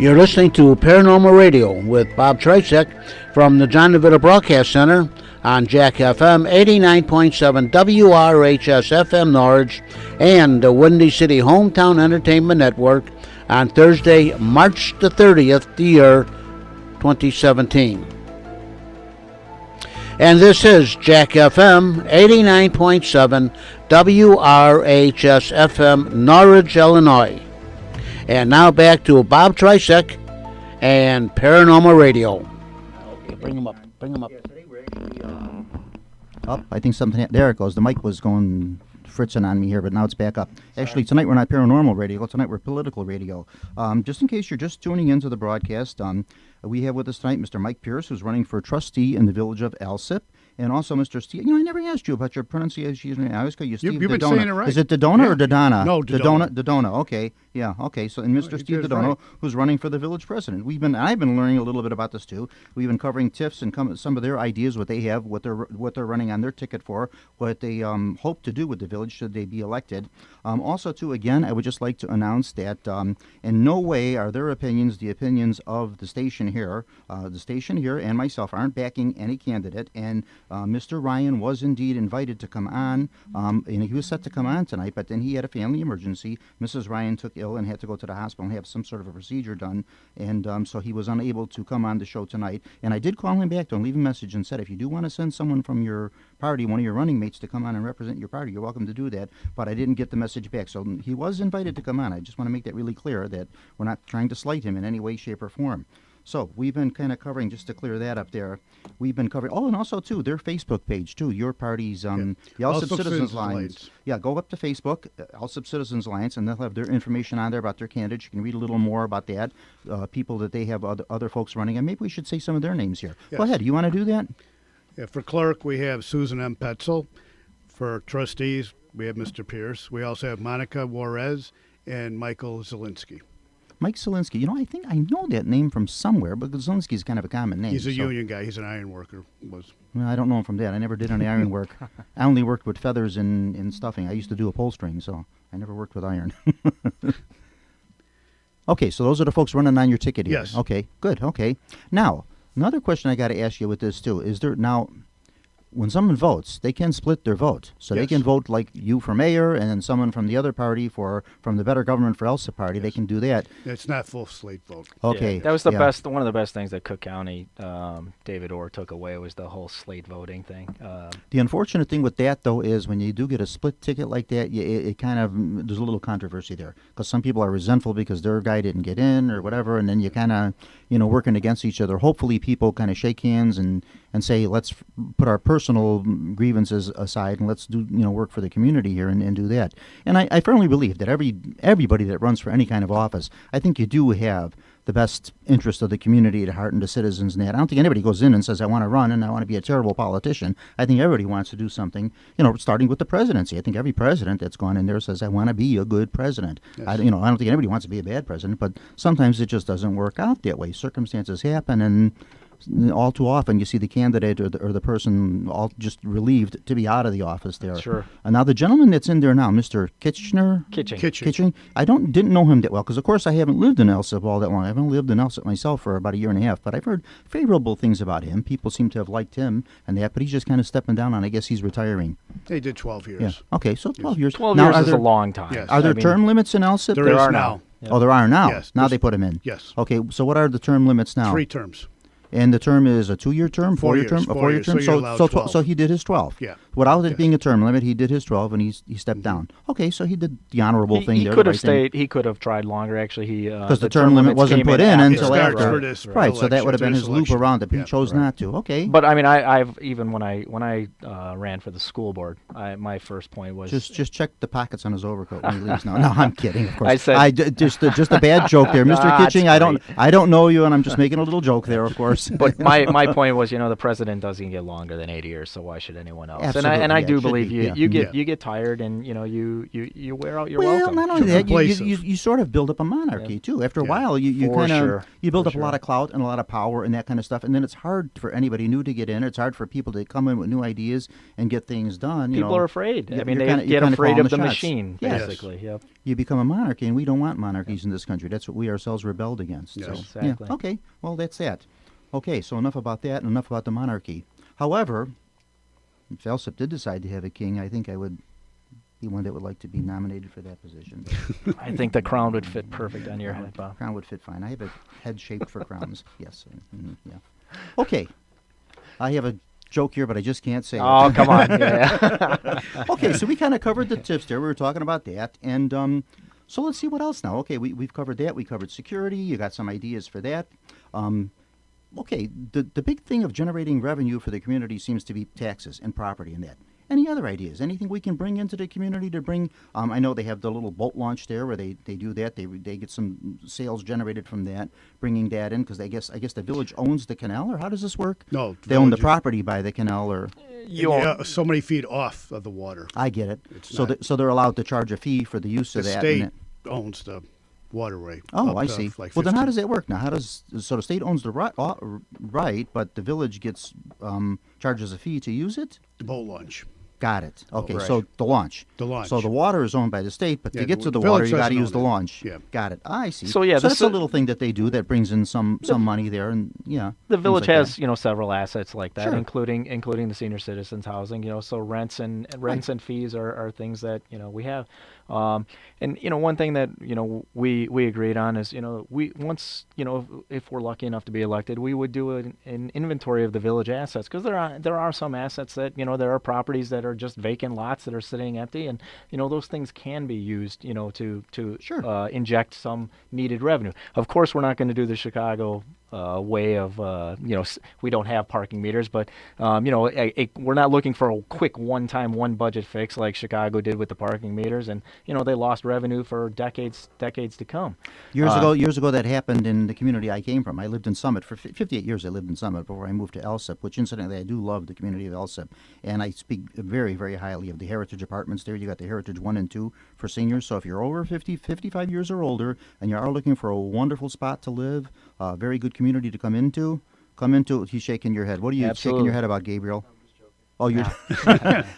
You're listening to Paranormal Radio with Bob Tricek from the John DeVito Broadcast Center on Jack FM 89.7 WRHS FM Norwich and the Windy City Hometown Entertainment Network on Thursday, March the 30th, the year 2017. And this is Jack FM 89.7 WRHS FM Norwich, Illinois. And now back to Bob Tricek and Paranormal Radio. Okay, bring him up. Today we're actually, I think something, there it goes. The mic was going fritzing on me here, but now it's back up. Actually, tonight we're not Paranormal Radio. Tonight we're Political Radio. Just in case you're just tuning into the broadcast, we have with us tonight Mr. Mike Pierce, who's running for trustee in the village of Alsip. And also Mr. Steve. I never asked you about your pronunciation. I always call you Steve You've been Dodona. saying it right. Is it Dodona Yeah. or Dodona? No, Dodona. Dodona. Okay. Yeah. Okay. So, and Mr. you Steve did it Dodona, right. who's running for the village president. I've been learning a little bit about this too. We've been covering TIFs and some of their ideas, what they have, what they're running on their ticket for, what they hope to do with the village should they be elected. Also, too, again, I would just like to announce that in no way are their opinions the opinions of the station station here, and myself aren't backing any candidate. And Mr. Ryan was indeed invited to come on, and he was set to come on tonight, but then he had a family emergency. Mrs. Ryan took ill and had to go to the hospital and have some sort of a procedure done, and so he was unable to come on the show tonight. And I did call him back to leave a message and said, if you do want to send someone from your party, one of your running mates, to come on and represent your party, you're welcome to do that. But I didn't get the message back, so he was invited to come on. I just want to make that really clear that we're not trying to slight him in any way, shape, or form. So we've been kind of covering, just to clear that up there, we've been covering, and also, too, their Facebook page, too, your party's, the Alsip Citizens Alliance. Yeah, go up to Facebook, Alsip Citizens Alliance, and they'll have their information on there about their candidates. You can read a little more about that, people that they have, other folks running, and maybe we should say some of their names here. Yes. Go ahead. You want to do that? Yeah, for clerk, we have Susan M. Petzel. For trustees, we have Mr. Pierce. We also have Monica Juarez and Michael Zielinski. Mike Zielinski. I think I know that name from somewhere, but Zielinski is kind of a common name. He's a union guy. He's an iron worker. Well, I don't know him from that. I never did any iron work. I only worked with feathers and stuffing. I used to do upholstering, so I never worked with iron. Okay, so those are the folks running on your ticket here. Yes. Okay, good. Okay. Now, another question I got to ask you with this, too, is there now... When someone votes, they can split their vote. So yes. They can vote like you for mayor, and then someone from the other party from the Better Government for Elsa party. Yes. They can do that. It's not full slate vote. Okay. Yeah, that was the best. One of the best things that Cook County, David Orr took away was the whole slate voting thing. The unfortunate thing with that, though, is when you do get a split ticket like that, it kind of, there's a little controversy there. Because some people are resentful because their guy didn't get in or whatever, and then you kind of, working against each other. Hopefully people kind of shake hands and say, let's put our personal grievances aside and let's do work for the community here and do that. And I firmly believe that everybody that runs for any kind of office, I think you do have the best interest of the community at heart and the citizens and that. I don't think anybody goes in and says, I want to run and I want to be a terrible politician. I think everybody wants to do something, starting with the presidency. I think every president that's gone in there says, I want to be a good president. Yes. I don't think anybody wants to be a bad president, but sometimes it just doesn't work out that way. Circumstances happen, and all too often you see the candidate or the person all just relieved to be out of the office there. Sure. And now the gentleman that's in there now, Mr. Kitching. I didn't know him that well because, of course, I haven't lived in Elsip all that long. I haven't lived in Elsip myself for about a year and a half, but I've heard favorable things about him. People seem to have liked him and that, but he's just kind of stepping down, and I guess he's retiring. They did 12 years. Yeah. Okay, so 12 years. 12 years is a long time. Yes. Are there term limits in Elsip? There are now. Yeah. Oh, there are now? Yes. Now they put him in? Yes. Okay, so what are the term limits now? 3 terms. And the term is a 2-year term, 4-year term, a 4-year term. So he did his 12. Yeah. Without it being a term limit, he did his 12, and he stepped down. Okay, so he did the honorable thing. He could have stayed. He could have tried longer. Actually, because the term limit wasn't put in until after. Right. So that would have been his loop around it. But he chose not to. Okay. But I mean, I've even when I ran for the school board, my first point was just check the pockets on his overcoat when he leaves. No, I'm kidding. Of course. I said just a bad joke there, Mr. Kitching. I don't know you, and I'm just making a little joke there, of course. But my point was, the president doesn't get longer than 80 years, so why should anyone else? Absolutely, and I do believe you get tired, and you wear out your welcome. Well, not only that, you sort of build up a monarchy too. After a while, you kind of you build up a lot of clout and a lot of power and that kind of stuff, and then it's hard for anybody new to get in. It's hard for people to come in with new ideas and get things done. People are afraid. I mean, they get afraid of the machine, basically. Yep. You become a monarchy, and we don't want monarchies in this country. That's what we ourselves rebelled against. Yes. So, exactly. Yeah. Okay. Well, that's that. Okay, so enough about that and enough about the monarchy. However, if Elsip did decide to have a king, I think I would be one that would like to be nominated for that position. I think the crown would fit perfect on your head, Bob. Crown would fit fine. I have a head shaped for crowns. Yes. Yeah. Okay. I have a joke here, but I just can't say it. Oh, come on. Yeah. Okay, so we kind of covered the tips there. We were talking about that. And so let's see what else now. Okay, we've covered that. We covered security. You got some ideas for that. Okay, the big thing of generating revenue for the community seems to be taxes and property and that. Any other ideas? Anything we can bring into the community to bring? I know they have the little boat launch there where they do that. They get some sales generated from that, bringing that in because I guess the village owns the canal, or how does this work? No, they own the property by the canal, or so many feet off of the water. I get it. So they're allowed to charge a fee for the use of that. The state owns the waterway. Oh, I see. Well, then how does that work now? So the state owns the right, but the village gets charges a fee to use it? The boat launch. Got it. Okay, Right. so the launch. The launch. So the water is owned by the state, but Yeah, to get to the the water, village you got to doesn't use the own it. launch. Yeah. Got it. I see. So, yeah, that's the a little thing that they do that brings in some money there, and yeah. The things village like has, that. several assets like that, Sure. including the senior citizens housing. So rents and and fees are things that we have. And one thing that we agreed on is we once if we're lucky enough to be elected, we would do an inventory of the village assets, because there are some assets that there are properties that are just vacant lots that are sitting empty, and those things can be used to Sure. inject some needed revenue. Of course, we're not going to do the Chicago way of we don't have parking meters, but we're not looking for a quick one budget fix like Chicago did with the parking meters, and they lost revenue for decades to come. Years ago, that happened in the community I came from. I lived in Summit for 58 years. I lived in Summit before I moved to Elsip, which incidentally I do love the community of Elsip, and I speak very, very highly of the Heritage Apartments there. You got the Heritage 1 and 2 for seniors. So if you're over 50, 55 years or older, and you are looking for a wonderful spot to live, very good community to come into. He's shaking your head. What are you shaking your head about, Gabriel? Oh, you're.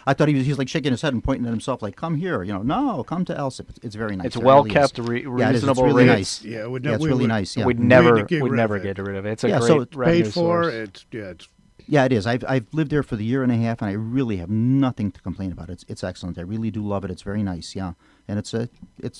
I thought he's like shaking his head and pointing at himself, like, "Come here." No, come to Elsip. It's very nice. It's well kept, reasonable It's really rates. nice. Yeah, it's really nice. Yeah. We'd need never to get get rid of it. It's a Yeah, great so it's revenue paid for. source. It's Yeah, it is. I've lived there for the year and a half, and I really have nothing to complain about. It's excellent. I really do love it. It's very nice. Yeah, and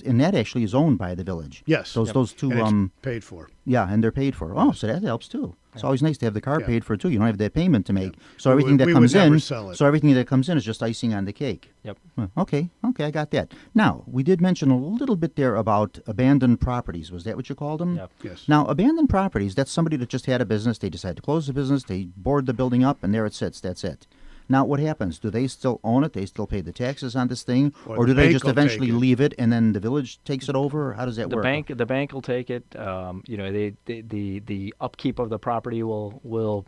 and that actually is owned by the village. yes. Those two And it's paid for. Yeah, and they're paid for. Oh, so that helps too. It's always nice to have the car Yeah. paid for too. You don't have that payment to make. So We everything would- that we comes would never in, sell it. so everything that comes in is just icing on the cake. Yep. Okay, I got that. Now we did mention a little bit there about abandoned properties. Was that what you called them? Yep. Yes. Now, abandoned properties, that's somebody that just had a business. They decide to close the business. They board the building up, and there it sits. That's it. Now, what happens? Do they still own it? They still pay the taxes on this thing? Or Or the do they bank just will take eventually it. leave it, and then the village takes it over? Or how does that The work? bank will take it. The upkeep of the property will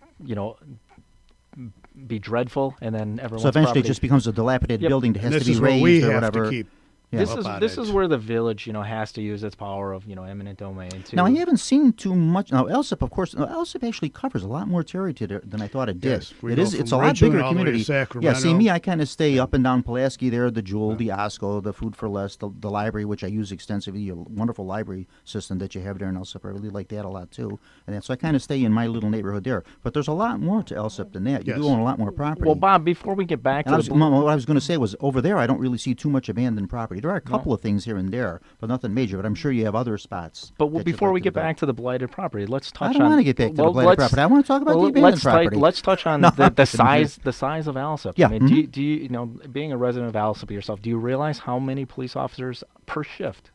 be dreadful, and then everyone's So eventually property. it just becomes a dilapidated Yep. building that has And this to be is where raised we or have whatever. to keep. Yeah. This up is on this it. is where the village has to use its power of eminent domain to. Now, I haven't seen too much. Now, Elsip, of course, Elsip actually covers a lot more territory than I thought it did. Yes, we go It's from a lot Ridgeland bigger all the way to community. Yeah, Sacramento. see, me, I kind of stay up and down Pulaski there, the Jewel, the Osco, the Food for Less, the library, which I use extensively, a wonderful library system that you have there in Elsip. I really like that a lot, too. And so I kind of stay in my little neighborhood there. But there's a lot more to Elsip than that. You Yes. do own a lot more property. Well, Bob, before we get back And to what I was going to say was, over there, I don't really see too much abandoned property. There are a couple of things here and there, but nothing major. But I'm sure you have other spots. But that you'd before like we to get develop. back to the blighted property, let's touch on. I don't want to get back to the blighted let's- property. I want to talk about well, the abandoned let's property. let's touch on No, the I size didn't. the size of Alsip. Yeah, I mean, do you being a resident of Alsip yourself, do you realize how many police officers per shift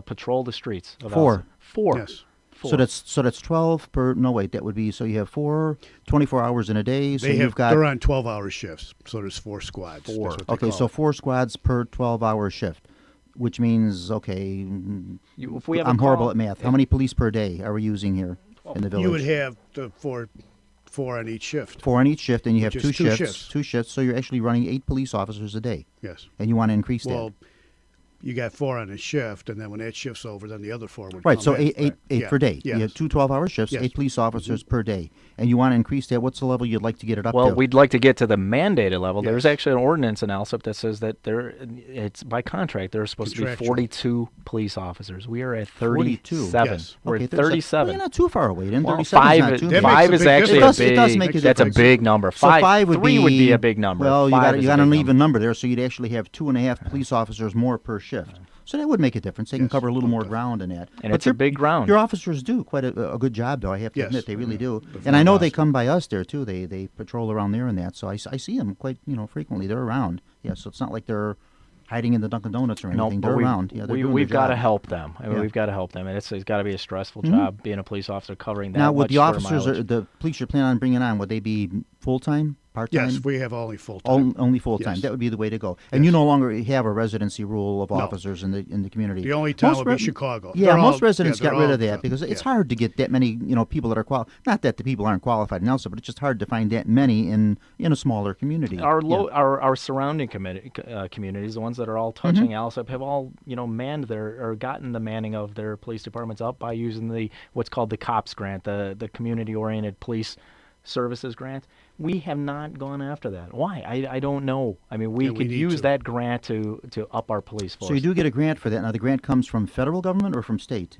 patrol the streets of Four. Alsip? Four. Yes. Four. So that's 12 per. No, wait, that would be. So you have 24 hours in a day. So They're you've got. on 12-hour shifts, so there's 4 squads. That's what they Okay, call so it. 4 squads per 12-hour shift, which means If we have a I'm horrible call- at math. How many police per day are we using here in the village? You would have the four on each shift. 4 on each shift, and you have Which 2 is 2 shifts. shifts. 2 shifts. So you're actually running 8 police officers a day, Yes. and you want to increase that. Well, you got 4 on a shift, and then when that shift's over, then the other 4 would Right, come so in. eight Yeah. per day. Yes. You have 2 12-hour shifts, Yes. 8 police officers per day, and you want to increase that. What's the level you'd like to get it up Well, to? we'd like to get to the mandated level. Yes. There's actually an ordinance in Alsip that says that it's by contract. There are supposed to be Contractual. 42 police officers. We are at 42. 37. Yes. We're Okay, at 37. 37. Well, you're not too far away. Then Well, 37 five, is not too That bad. five makes is a big actually difference. a It big. does make a That's a difference. big number. So 5 would three be, would be a big number. Well, you Five got is a an big number. even number there, so you'd actually have 2.5 police officers more per shift. So that would make a difference. They can Yes. cover a little more ground in that. And But it's a big ground. Your officers do quite a good job, though. I have to Yes. admit, they really do. The And I know front they house. come by us there too. They patrol around there and that. So I see them quite frequently. They're around. Yeah. So it's not like they're hiding in the Dunkin' Donuts or No, anything. but They're around. Yeah, they're doing we've their got to job. help them. I mean, Yeah. we've got to help them, and it's got to be a stressful job being a police officer covering that Now, much would the square officers, mileage. the police you're planning on bringing on, would they be full-time, part-time? Yes, we have only full-time. Only full-time. Yes. That would be the way to go. And you no longer have a residency rule of No. officers in the community. The only town Most would be re- Chicago. Yeah, They're most all- residents yeah, got they're rid of all- that because it's yeah. hard to get that many people that are Not that the people aren't qualified in Elsa, but it's just hard to find that many in a smaller community. Our surrounding communities, the ones that are all touching Mm-hmm. Alsip, have all manned or gotten the manning of their police departments up by using what's called the COPS grant, the community oriented police services grant. We have not gone after that. Why? I don't know. I mean, we Yeah, we could need use to. that grant to up our police force. So you do get a grant for that. Now, the grant comes from federal government or from state?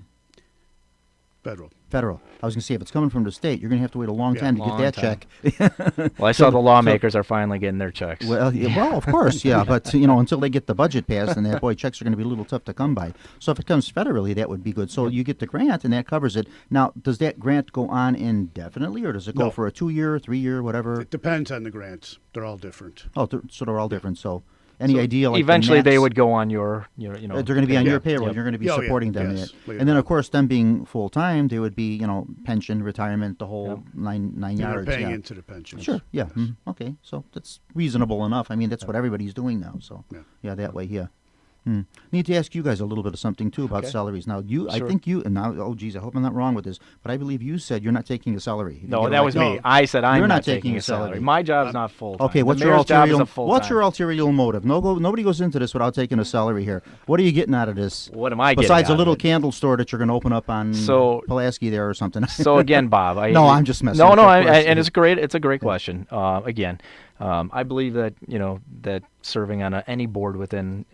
Federal. Federal. I was going to say, if it's coming from the state, you're going to have to wait a long Yeah, time to long get that time. check. Well, I saw the lawmakers are finally getting their checks. Well, well, of course, yeah, but until they get the budget passed, and that boy, checks are going to be a little tough to come by. So if it comes federally, that would be good. So you get the grant, and that covers it. Now, does that grant go on indefinitely, or does it go No. for a 2-year, 3-year, whatever? It depends on the grants. They're all different. Oh, so they're all different. So any idea? Like the Eventually, they max- would go on your They're going to be on Yeah. your payroll. Yep. You're going to be Oh, yeah. supporting them. Yes. in it. And then, of course, them being full time, they would be, pension, retirement, the whole Yep. nine And yards. they're paying Yeah. into the pensions. Sure. Yeah. Yes. Okay. So that's reasonable enough. I mean, that's what everybody's doing now. So Yeah. that way. Yeah. Need to ask you guys a little bit of something too about Okay. salaries. Now, I Sure. think you, and now, oh geez, I hope I'm not wrong with this, but I believe you said you're not taking a salary. If you No, get that was elected. me. I said I'm You're not not taking taking a a salary. salary. My job's not full time. Okay, what's the your mayor's job is ulterior? a full What's time. your ulterior motive? Nobody goes into this without taking a salary here. What are you getting out of this? What am I getting Besides out a of little it? candle store that you're going to open up on Pulaski there or something. So again, Bob, No, I'm just messing No, with no, you, of course. and it's great. It's a great question. Again, I believe that that serving on any board within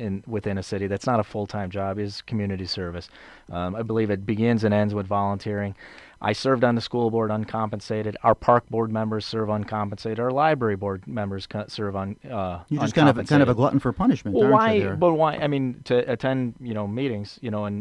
a city that's not a full-time job is community service. I believe it begins and ends with volunteering. I served on the school board uncompensated. Our park board members serve uncompensated. Our library board members serve You're just kind of a glutton for punishment, Well, aren't why? you? There? But why? I mean, to attend meetings, and I'm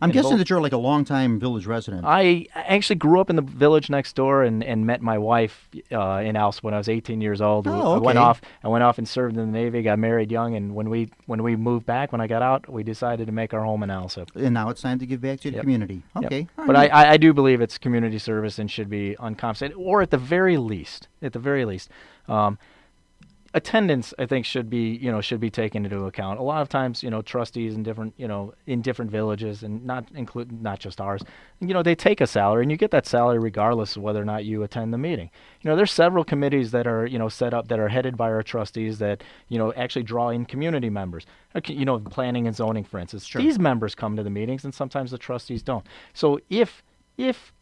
and guessing vote. that you're like a longtime village resident. I actually grew up in the village next door and met my wife in Alsip when I was 18 years old. Oh, I went okay. off and served in the Navy, got married young, and when we moved back, when I got out, we decided to make our home in Alsip. And now it's time to give back to the Yep. community. Yep. Okay. all But right. I do believe it's community service and should be uncompensated, or at the very least, attendance, I think, should be taken into account. A lot of times, trustees in different villages, and not just ours, they take a salary, and you get that salary regardless of whether or not you attend the meeting. There's several committees that are set up that are headed by our trustees that actually draw in community members. Planning and zoning, for instance. Sure. These members come to the meetings, and sometimes the trustees don't. So if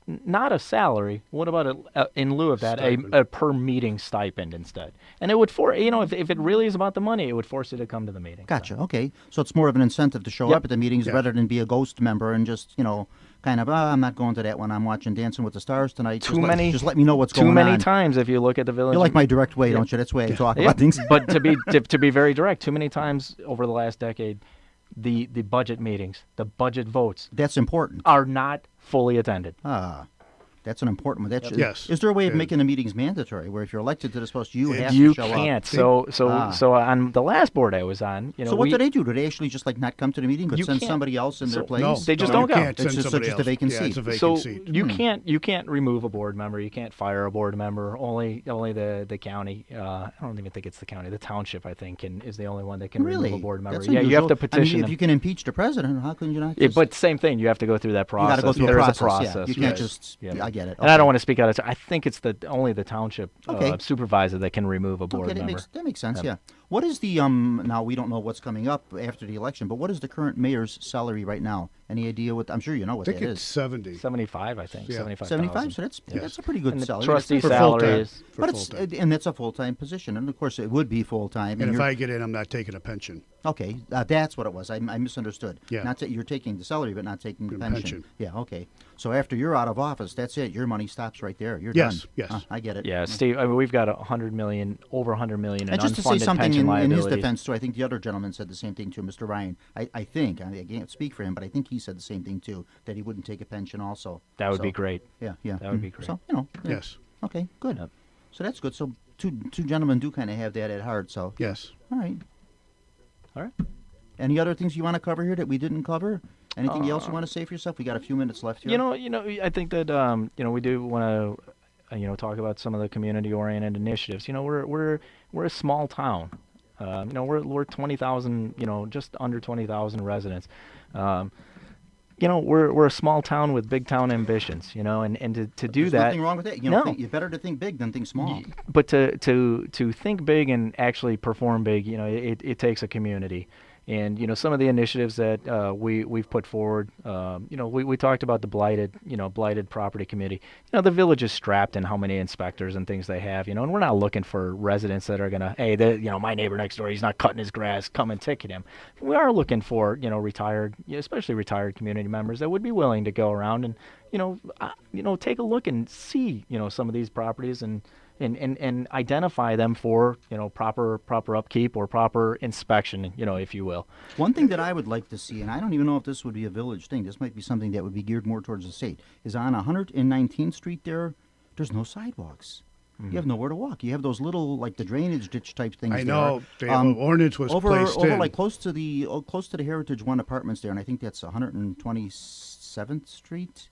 not a salary, what about in lieu of that Stipend. a per meeting stipend instead? And it would if it really is about the money, it would force you to come to the meeting. Gotcha. Okay. So it's more of an incentive to show Yep. up at the meetings Yeah. rather than be a ghost member and just, kind of, I'm not going to that one. I'm watching Dancing with the Stars tonight. Too many- Just let me know what's Too going on. many times, if you look at the village. You like my direct way, Yeah. don't you? That's the way I talk Yeah, about things. but to be very direct, too many times over the last decade, the budget meetings, the budget votes That's important. are not fully attended. That's an important one. That's, Yes. Is there a way of Yeah. making the meetings mandatory where if you're elected to this post, you have You to show can't. up? So on the last board I was on, So what do they do? Do they actually just like not come to the meeting, but You send can't- somebody else in their place? No, They just no, don't you go. can't It's send just- somebody just a else. vacant Yeah, seat. it's a vacant So seat. you can't remove a board member. You can't fire a board member. Only the county. I don't even think it's the county. The township, I think, is the only one that can Really? remove a board member. That's Yeah, you have unusual. to petition I mean, if them. you can impeach the president, how can you not? Yeah, Just, but same thing. You have to go through that you process. got to go through There a is process. process. Yeah. You can't right. just. Yeah. I get it. And I don't Okay. want to speak out of turn. I think it's only the township Okay. supervisor that can remove a board Okay, that member. makes sense. Yeah. What is the now we don't know what's coming up after the election, but what is the current mayor's salary right now? Any idea what? I'm sure you know I what think that it's is. 70. 75, I think. Yeah. 75. So that's Yes. that's a pretty good And the salary. trustee For salary full-time. is- For But it's full-time. and that's a full-time position, and of course it would be full-time. And if you're- I get in, I'm not taking a pension. Okay, that's what it was. I misunderstood. Yeah. Not that you're taking the salary, but not taking the Your pension. pension. Yeah. Okay. So after you're out of office, that's it. Your money stops right there. You're Yes, done. yes. I get it. Yeah, Steve. I mean, we've got over 100 million in And just to say unfunded something pension in his liabilities. defense, too, I think the other gentleman said the same thing too, Mr. Ryan. I think, I can't speak for him, but I think he said the same thing too, that he wouldn't take a pension also. That would So, be great. Yeah, yeah. That would be great. So, yeah. Yes. Okay, good. Yep. So that's good. So two gentlemen do kind of have that at heart, so. Yes. All right. All right. Any other things you want to cover here that we didn't cover? Anything else you want to say for yourself? We got a few minutes left here. I think that we do want to talk about some of the community-oriented initiatives. We're a small town. We're 20,000. Just under 20,000 residents. We're a small town with big town ambitions. And to do There's that. nothing wrong with that. No. You're better to think big than think small. But to think big and actually perform big, it takes a community. And some of the initiatives that we've put forward, we talked about the blighted property committee. The village is strapped in how many inspectors and things they have. And we're not looking for residents that are gonna, hey, my neighbor next door, he's not cutting his grass, come and ticket him. We are looking for retired, especially retired community members that would be willing to go around and take a look and see some of these properties and identify them for proper upkeep or proper inspection, if you will. One thing that I would like to see, and I don't even know if this would be a village thing, this might be something that would be geared more towards the state, is on 119th Street there's no sidewalks. Mm-hmm. You have nowhere to walk. You have those little, like the drainage ditch type things I there. know. The ordinance was placed over in. like close to the Heritage One apartments there, and I think that's 127th Street,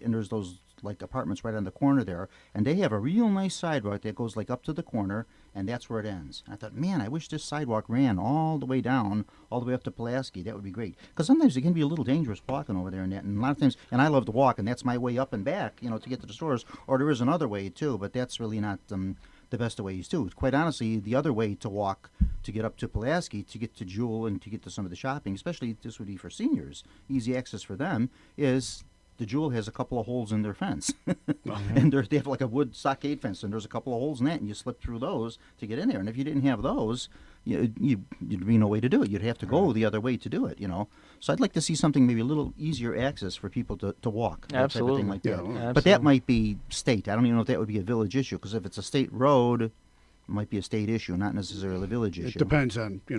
and there's those like apartments right on the corner there, and they have a real nice sidewalk that goes like up to the corner, and that's where it ends. I thought, man, I wish this sidewalk ran all the way down, all the way up to Pulaski. That would be great, because sometimes it can be a little dangerous walking over there, and a lot of times, and I love to walk, and that's my way up and back, to get to the stores, or there is another way too, but that's really not the best of ways too. Quite honestly, the other way to walk to get up to Pulaski, to get to Jewel, and to get to some of the shopping, especially this would be for seniors, easy access for them, is the Jewel has a couple of holes in their fence. And they have like a wood stockade fence, and there's a couple of holes in that, and you slip through those to get in there. And if you didn't have those, you'd be no way to do it. You'd have to go the other way to do it, So I'd like to see something maybe a little easier access for people to walk. Absolutely. Type of thing like that. Absolutely. But that might be state. I don't even know if that would be a village issue, because if it's a state road, it might be a state issue, not necessarily a village issue. It depends on, the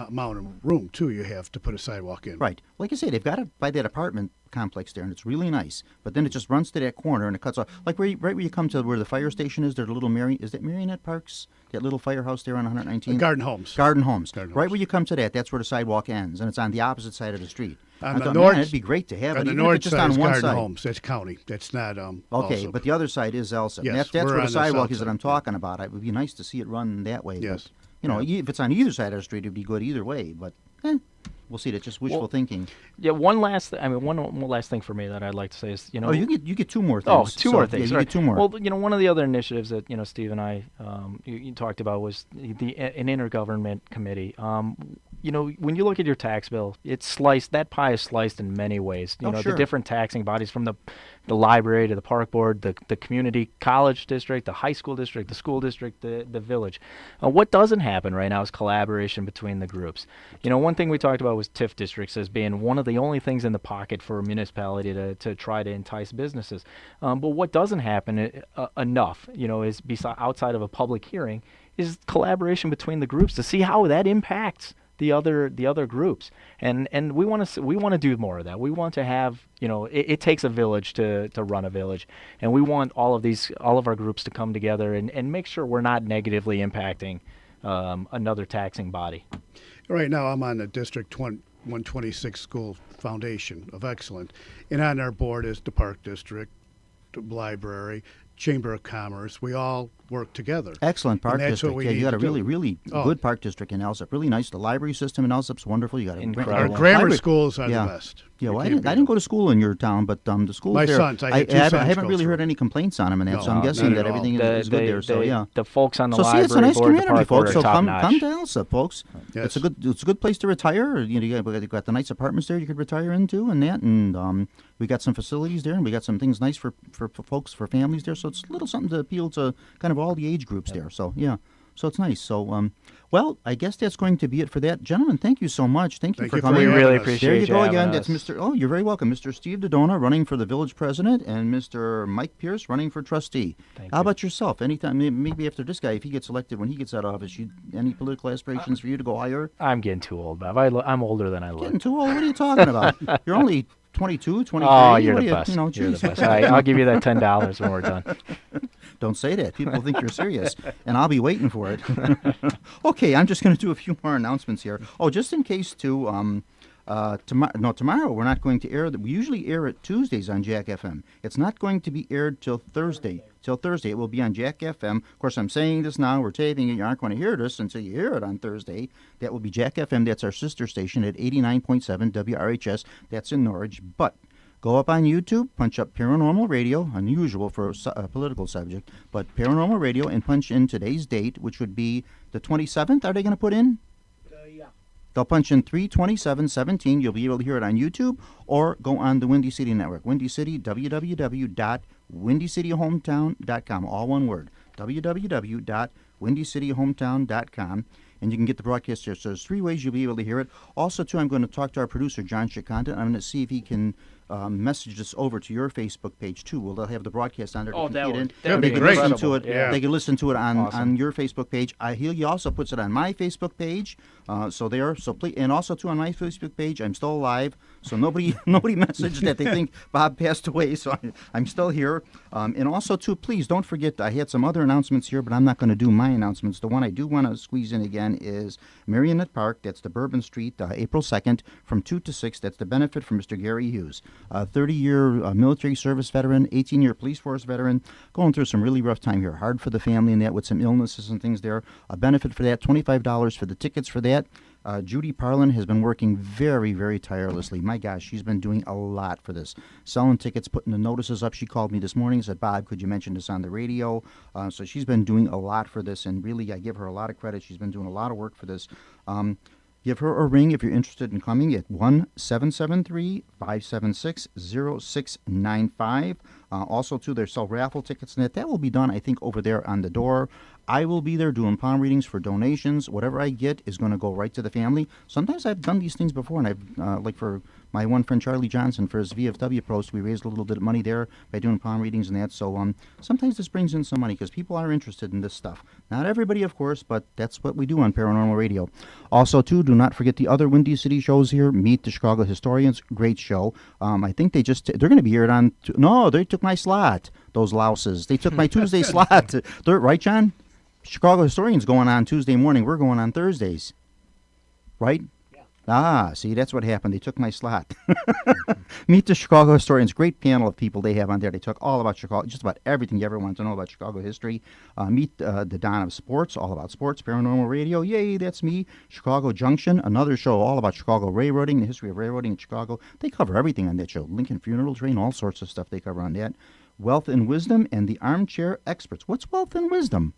amount of room, too, you have to put a sidewalk in. Right. Like I say, they've got it by that apartment complex there, and it's really nice. But then it just runs to that corner, and it cuts off. Like right where you come to where the fire station is, there's a little is that Marionette Parks? That little firehouse there on 119? Garden Homes. Garden Homes. Garden Right Homes. where you come to that's where the sidewalk ends, and it's on the opposite side of the street. On I the thought, north, man, it'd be great to have it. on the even if north it's just side on is one Garden side. Homes. That's county. That's not Okay, also. but the other side is Elsa. Yes, That's we're where on the the sidewalk south is that side. I'm talking about. It would be nice to see it run that way. Yes. But, if it's on either side of the street, it'd be good either way. But we'll see. That's just wishful thinking. Yeah, one last thing for me that I'd like to say is, Oh, you get two more things. Oh, two more things. Yeah, you right. get two more. Well, one of the other initiatives that Steve and I you talked about was an intergovernment committee. When you look at your tax bill, it's sliced. That pie is sliced in many ways. Sure. The different taxing bodies, from the library to the park board, the community college district, the high school district, the school district, the village. What doesn't happen right now is collaboration between the groups. One thing we talked about was TIF districts as being one of the only things in the pocket for a municipality to try to entice businesses. But what doesn't happen enough, is outside of a public hearing, is collaboration between the groups to see how that impacts the other groups, and we want to do more of that. We want to have, it takes a village to run a village, and we want all of our groups to come together and make sure we're not negatively impacting another taxing body. Right now, I'm on the District 126 School Foundation of Excellence, and on our board is the Park District, the Library, Chamber of Commerce. We all work together. Excellent park And that's district. what we Yeah, you need got a to do. really, really good park district in Elsip. Really nice. The library system in Elsip's wonderful. You got Incredible. Our Well, grammar library- schools are yeah. the best. Yeah, You well, I can't didn't beat go to school in your town, but the schools My there. sons, I had two sons haven't go really through. heard any complaints on them and that, so I'm No, guessing not that at all. everything is good there. So yeah. The folks on the So see, library it's a nice board, the community, park board folks. are So top come notch. to Elsip, folks. Yes. It's a good place to retire. You got the nice apartments there you could retire into and that, and we got some facilities there, and we got some things nice for folks, for families there. So it's a little something to appeal to kind of all the age groups there. So yeah. So it's nice. So, well, I guess that's going to be it for that. Gentlemen, thank you so much. Thank you Thank for you for coming. We having really us. appreciate There you go having again. us. That's Mr. Oh, you're very welcome. Mr. Steve Dodona running for the village president, and Mr. Mike Pierce running for trustee. Thank How you. about yourself? Anytime, maybe after this guy, if he gets elected, when he gets out of office, any political aspirations for you to go higher? I'm getting too old, Bob. I'm older than I look. Getting too old? What are you talking about? You're only 22, 23. Oh, you're What the are best. You know, You're the geez. best. I'll give you that $10 when we're done. Don't say that. People think you're serious, and I'll be waiting for it. Okay, I'm just going to do a few more announcements here. Oh, just in case, too, tomorrow we're not going to air. We usually air it Tuesdays on Jack FM. It's not going to be aired till Thursday. It will be on Jack FM. Of course, I'm saying this now. We're taping it. You aren't going to hear this until you hear it on Thursday. That will be Jack FM. That's our sister station at 89.7 WRHS. That's in Norwich. But go up on YouTube, punch up Paranormal Radio, unusual for a political subject, but Paranormal Radio, and punch in today's date, which would be the 27th. Are they going to put in? Yeah. They'll punch in 32717. You'll be able to hear it on YouTube or go on the Windy City Network. Windy City, www.windycityhometown.com. All one word, www.windycityhometown.com. And you can get the broadcast here. So there's 3 ways you'll be able to hear it. Also, too, I'm going to talk to our producer, John Chiconda. I'm going to see if he can message this over to your Facebook page, too. They'll have the broadcast on there. Oh, that would be be listen to it. Yeah. They can listen to it on, Awesome. on your Facebook page. He also puts it on my Facebook page. So please, and also, too, on my Facebook page, I'm still alive. So nobody messaged that they think Bob passed away. So I'm still here. And also, too, please don't forget, I had some other announcements here, but I'm not going to do my announcements. The one I do want to squeeze in again is Marionette Park. That's the Bourbon Street, April 2nd from 2 to 6. That's the benefit from Mr. Gary Hughes, 30-year military service veteran, 18-year police force veteran, going through some really rough time here. Hard for the family and that with some illnesses and things there. A benefit for that, $25 for the tickets for that. Judy Parlin has been working very, very tirelessly. My gosh, she's been doing a lot for this. Selling tickets, putting the notices up. She called me this morning and said, Bob, could you mention this on the radio? So she's been doing a lot for this, and really I give her a lot of credit. She's been doing a lot of work for this. Give her a ring if you're interested in coming at 1-773-576-0695. Also, too, they sell raffle tickets, and that will be done, I think, over there on the door. I will be there doing palm readings for donations. Whatever I get is going to go right to the family. Sometimes I've done these things before, and I've, like for my one friend Charlie Johnson, for his VFW post, we raised a little bit of money there by doing palm readings and that. So sometimes this brings in some money because people are interested in this stuff. Not everybody, of course, but that's what we do on Paranormal Radio. Also, too, do not forget the other Windy City shows here. Meet the Chicago Historians, great show. I think they're going to be here on. No, they took my slot. Those louses. They took my Tuesday slot. Right, John? Chicago Historians going on Tuesday morning. We're going on Thursdays. Right? Yeah. See, that's what happened. They took my slot. Meet the Chicago Historians. Great panel of people they have on there. They talk all about Chicago, just about everything you ever want to know about Chicago history. Meet the Don of Sports, all about sports. Paranormal Radio, yay, that's me. Chicago Junction, another show all about Chicago railroading, the history of railroading in Chicago. They cover everything on that show. Lincoln Funeral Train, all sorts of stuff they cover on that. Wealth and Wisdom and the Armchair Experts. What's Wealth and Wisdom?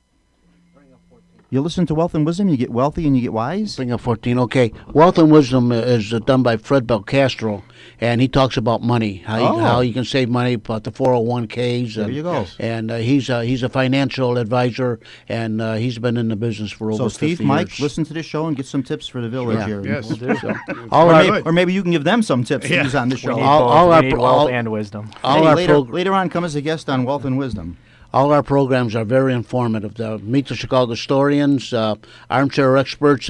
You listen to Wealth and Wisdom, you get wealthy and you get wise? Bring up 14, okay. Wealth and Wisdom is done by Fred Belcastro, and he talks about money, how you can save money, about the 401ks. There you go. And he's a financial advisor, and he's been in the business for over 50 years. So, Steve, Mike, listen to this show and get some tips for the village here. Yes. We'll do so. Or maybe you can give them some tips to use on the show. We need wealth and wisdom. Later on, come as a guest on Wealth and Wisdom. All our programs are very informative. Meet the Chicago Historians, Armchair Experts,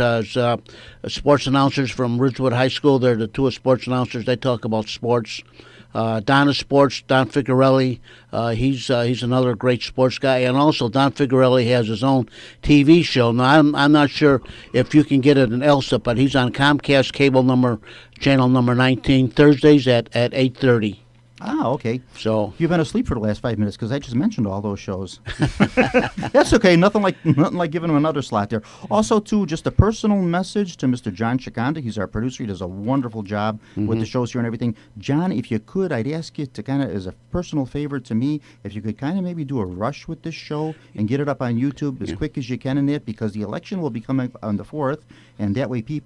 sports announcers from Ridgewood High School. They're the two sports announcers. They talk about sports. Don of Sports, Don Figarelli, he's another great sports guy. And also Don Figarelli has his own TV show. Now, I'm not sure if you can get it in ELSA, but he's on Comcast channel number 19, Thursdays at 8:30. Ah, okay. So you've been asleep for the last 5 minutes because I just mentioned all those shows. That's okay. Nothing like giving him another slot there. Also, too, just a personal message to Mr. John Chiconda. He's our producer. He does a wonderful job with the shows here and everything. John, if you could, I'd ask you to kind of, as a personal favor to me, if you could kind of maybe do a rush with this show and get it up on YouTube as quick as you can in it, because the election will be coming on the 4th, and that way we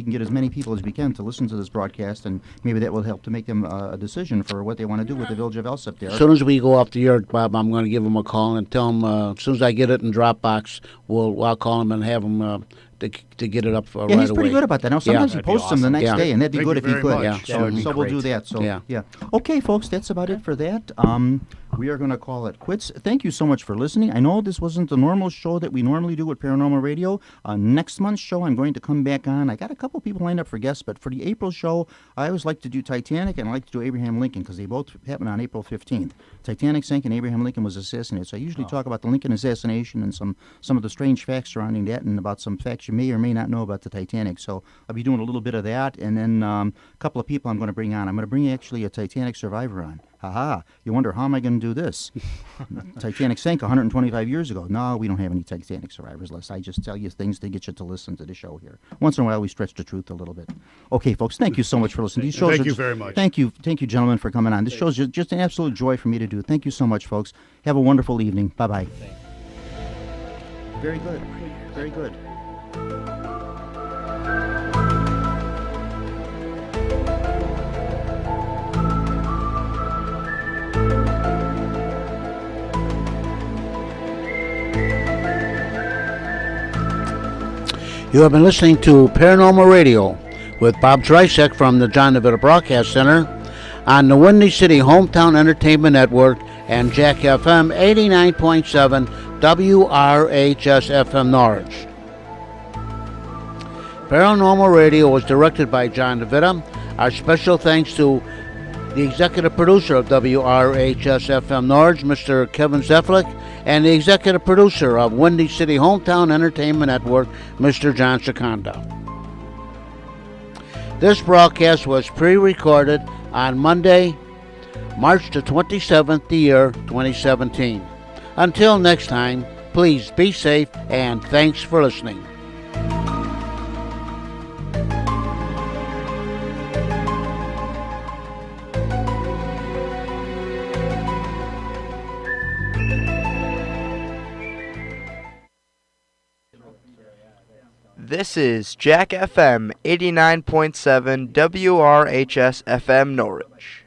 can get as many people as we can to listen to this broadcast, and maybe that will help to make them a decision for what they want to do with the village of Elsip there. As soon as we go off the air, Bob, I'm going to give him a call and tell him as soon as I get it in Dropbox, I'll call him and have him to get it up right away. Yeah, he's pretty good about that. Now, sometimes he posts them the next day, and that'd be Thank good you if he very could. much. So we'll do that. So Yeah. Okay, folks, that's about it for that. We are going to call it quits. Thank you so much for listening. I know this wasn't the normal show that we normally do with Paranormal Radio. Next month's show, I'm going to come back on. I got a couple people lined up for guests, but for the April show, I always like to do Titanic and I like to do Abraham Lincoln because they both happen on April 15th. Titanic sank and Abraham Lincoln was assassinated. So I usually talk about the Lincoln assassination and some of the strange facts surrounding that, and about some facts you may or may not know about the Titanic. So I'll be doing a little bit of that, and then a couple of people I'm going to bring on. I'm going to bring actually a Titanic survivor on. Ha! You wonder, how am I going to do this? Titanic sank 125 years ago. No, we don't have any Titanic survivors list. I just tell you things to get you to listen to the show here. Once in a while, we stretch the truth a little bit. Okay, folks, thank you so much for listening. These shows Thank you very much. Thank you, gentlemen, for coming on. This show's just an absolute joy for me to do. Thank you so much, folks. Have a wonderful evening. Bye-bye. Very good. Very good. You have been listening to Paranormal Radio with Bob Drisek from the John DeVita Broadcast Center on the Windy City Hometown Entertainment Network and Jack FM 89.7 WRHS FM Norwich. Paranormal Radio was directed by John DeVita. Our special thanks to the executive producer of WRHS FM Norwich, Mr. Kevin Zeflik, and the executive producer of Windy City Hometown Entertainment Network, Mr. John Seconda. This broadcast was pre-recorded on Monday, March the 27th, the year 2017. Until next time, please be safe and thanks for listening. This is Jack FM 89.7 WRHS FM Norwich.